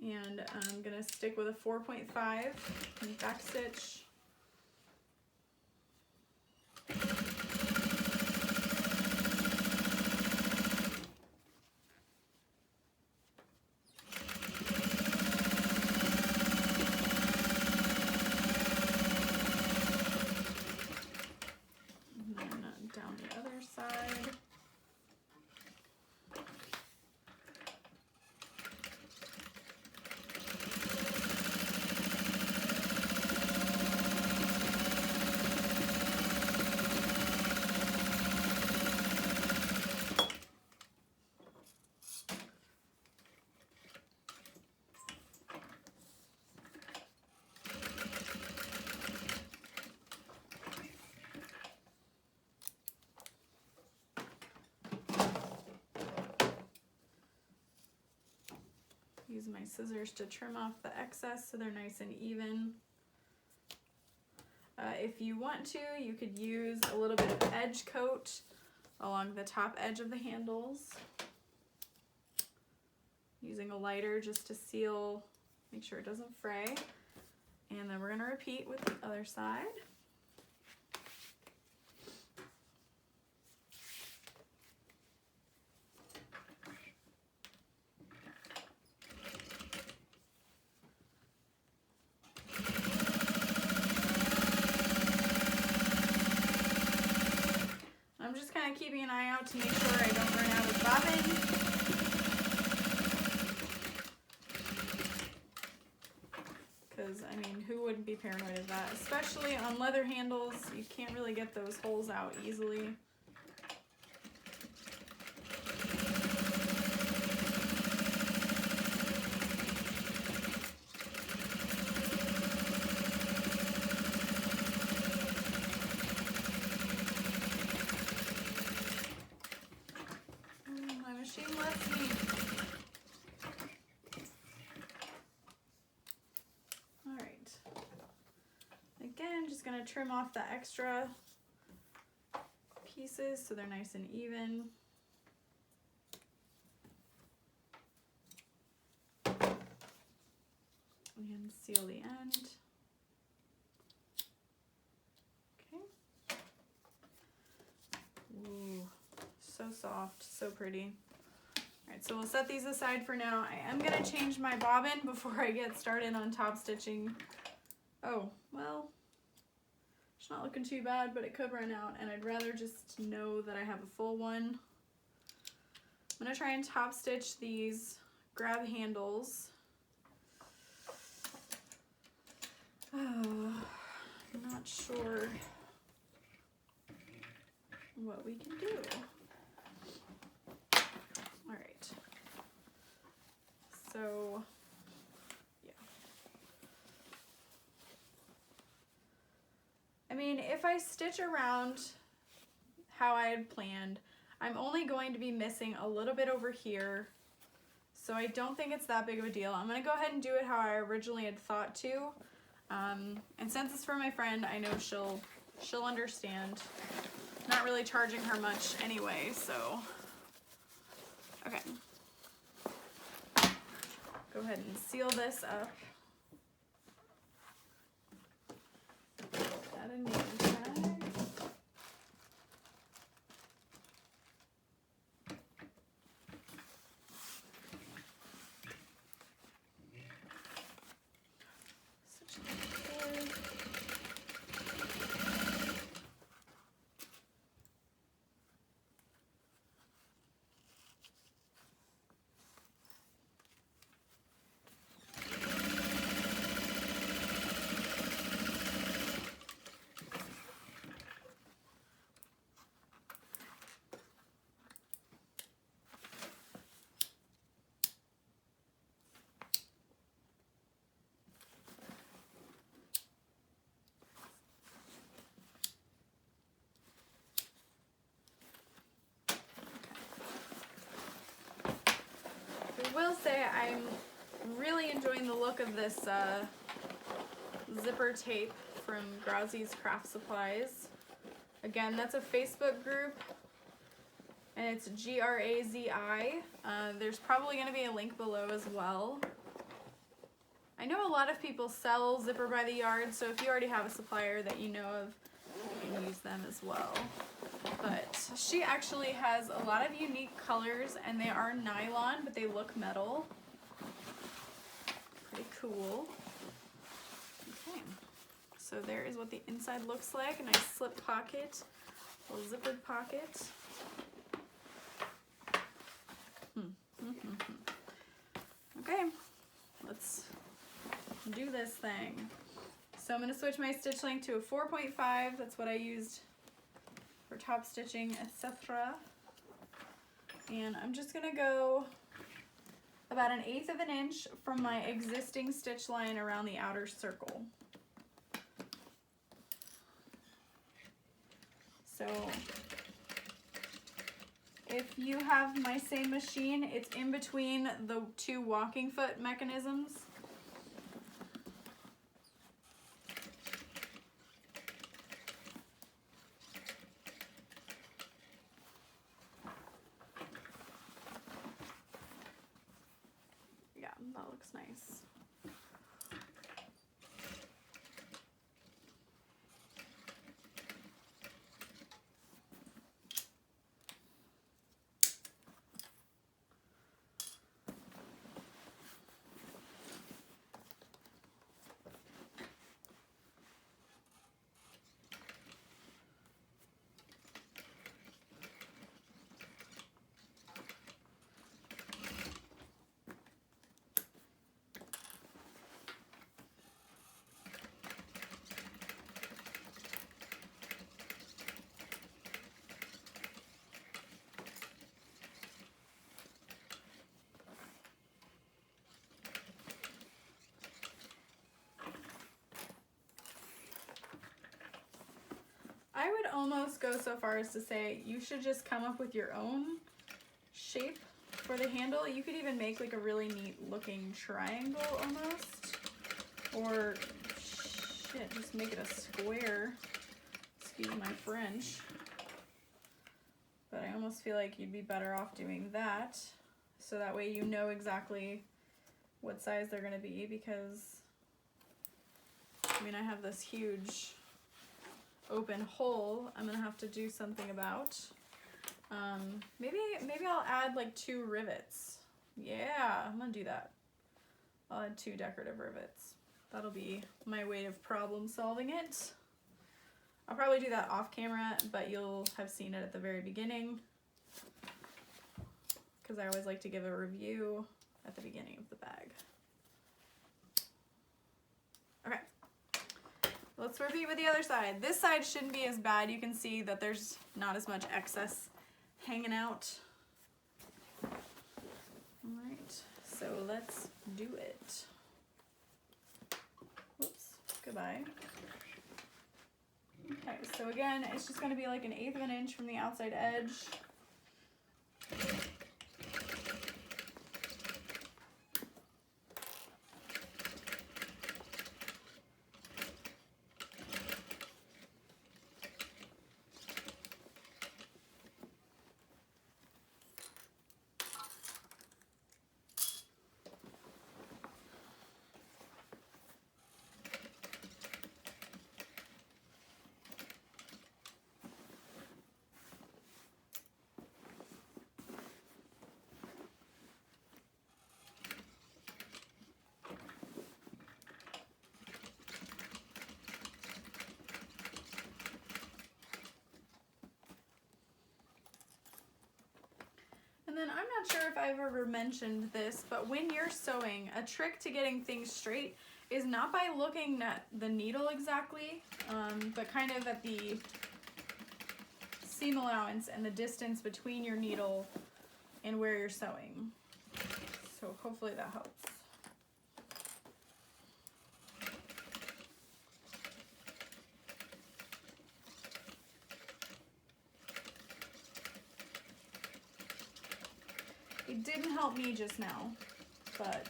And I'm gonna stick with a 4.5 and back stitch. Down the other side. Use my scissors to trim off the excess so they're nice and even. If you want to, you could use a little bit of edge coat along the top edge of the handles. Using a lighter just to seal, make sure it doesn't fray. And then we're going to repeat with the other side. I'm just kind of keeping an eye out to make sure I don't run out of bobbin. Because, I mean, who wouldn't be paranoid of that? Especially on leather handles, you can't really get those holes out easily. My machine lets me. Alright. Again, just going to trim off the extra pieces so they're nice and even. And seal the end. Okay. Ooh, so soft, so pretty. Alright, so we'll set these aside for now. I am going to change my bobbin before I get started on top stitching. Oh, well, it's not looking too bad, but it could run out, and I'd rather just know that I have a full one. I'm going to try and top stitch these grab handles. Oh, I'm not sure what we can do. All right. So, yeah. I mean, if I stitch around how I had planned, I'm only going to be missing a little bit over here. So I don't think it's that big of a deal. I'm going to go ahead and do it how I originally had thought to. And since it's for my friend, I know she'll understand. Not really charging her much anyway, so. Okay. Go ahead and seal this up. Add a name tag. I will say I'm really enjoying the look of this zipper tape from Grazi's Craft Supplies. Again, that's a Facebook group, and it's Grazi. There's probably going to be a link below as well. I know a lot of people sell Zipper by the Yard, so if you already have a supplier that you know of, you can use them as well. But she actually has a lot of unique colors, and they are nylon, but they look metal. Pretty cool. Okay, so there is what the inside looks like. A nice slip pocket, a little zippered pocket. Okay, let's do this thing. So I'm going to switch my stitch length to a 4.5. That's what I used for top stitching, etc. And I'm just going to go about 1/8 of an inch from my existing stitch line around the outer circle. So if you have my same machine, it's in between the two walking foot mechanisms. Yeah, that looks nice. I would almost go so far as to say you should just come up with your own shape for the handle. You could even make like a really neat looking triangle almost. Or shit, just make it a square. Excuse my French. almost feel like you'd be better off doing that, so that way you know exactly what size they're going to be, because I mean, I have this huge open hole I'm going to have to do something about. Maybe I'll add like 2 rivets. Yeah, I'm going to do that. I'll add 2 decorative rivets. That'll be my way of problem solving it. I'll probably do that off camera, but you'll have seen it at the very beginning, because I always like to give a review at the beginning of the bag. Okay, let's repeat with the other side. This side shouldn't be as bad. You can see that there's not as much excess hanging out. All right, so let's do it. Whoops, goodbye. Okay, so again, it's just going to be like 1/8 of an inch from the outside edge. And then I'm not sure if I've ever mentioned this, but when you're sewing, a trick to getting things straight is not by looking at the needle exactly, but kind of at the seam allowance and the distance between your needle and where you're sewing. So hopefully that helps. It didn't help me just now, but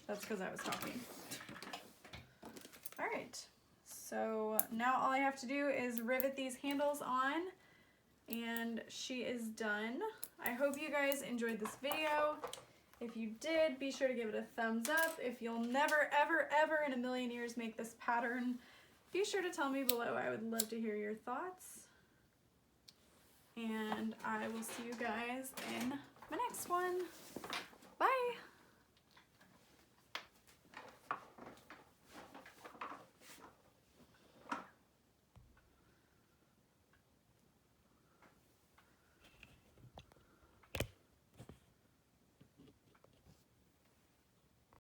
that's because I was talking. All right, so now all I have to do is rivet these handles on, and she is done. I hope you guys enjoyed this video. If you did, be sure to give it a thumbs up. If you'll never, ever, ever in a million years make this pattern, be sure to tell me below. I would love to hear your thoughts. And I will see you guys in my next one.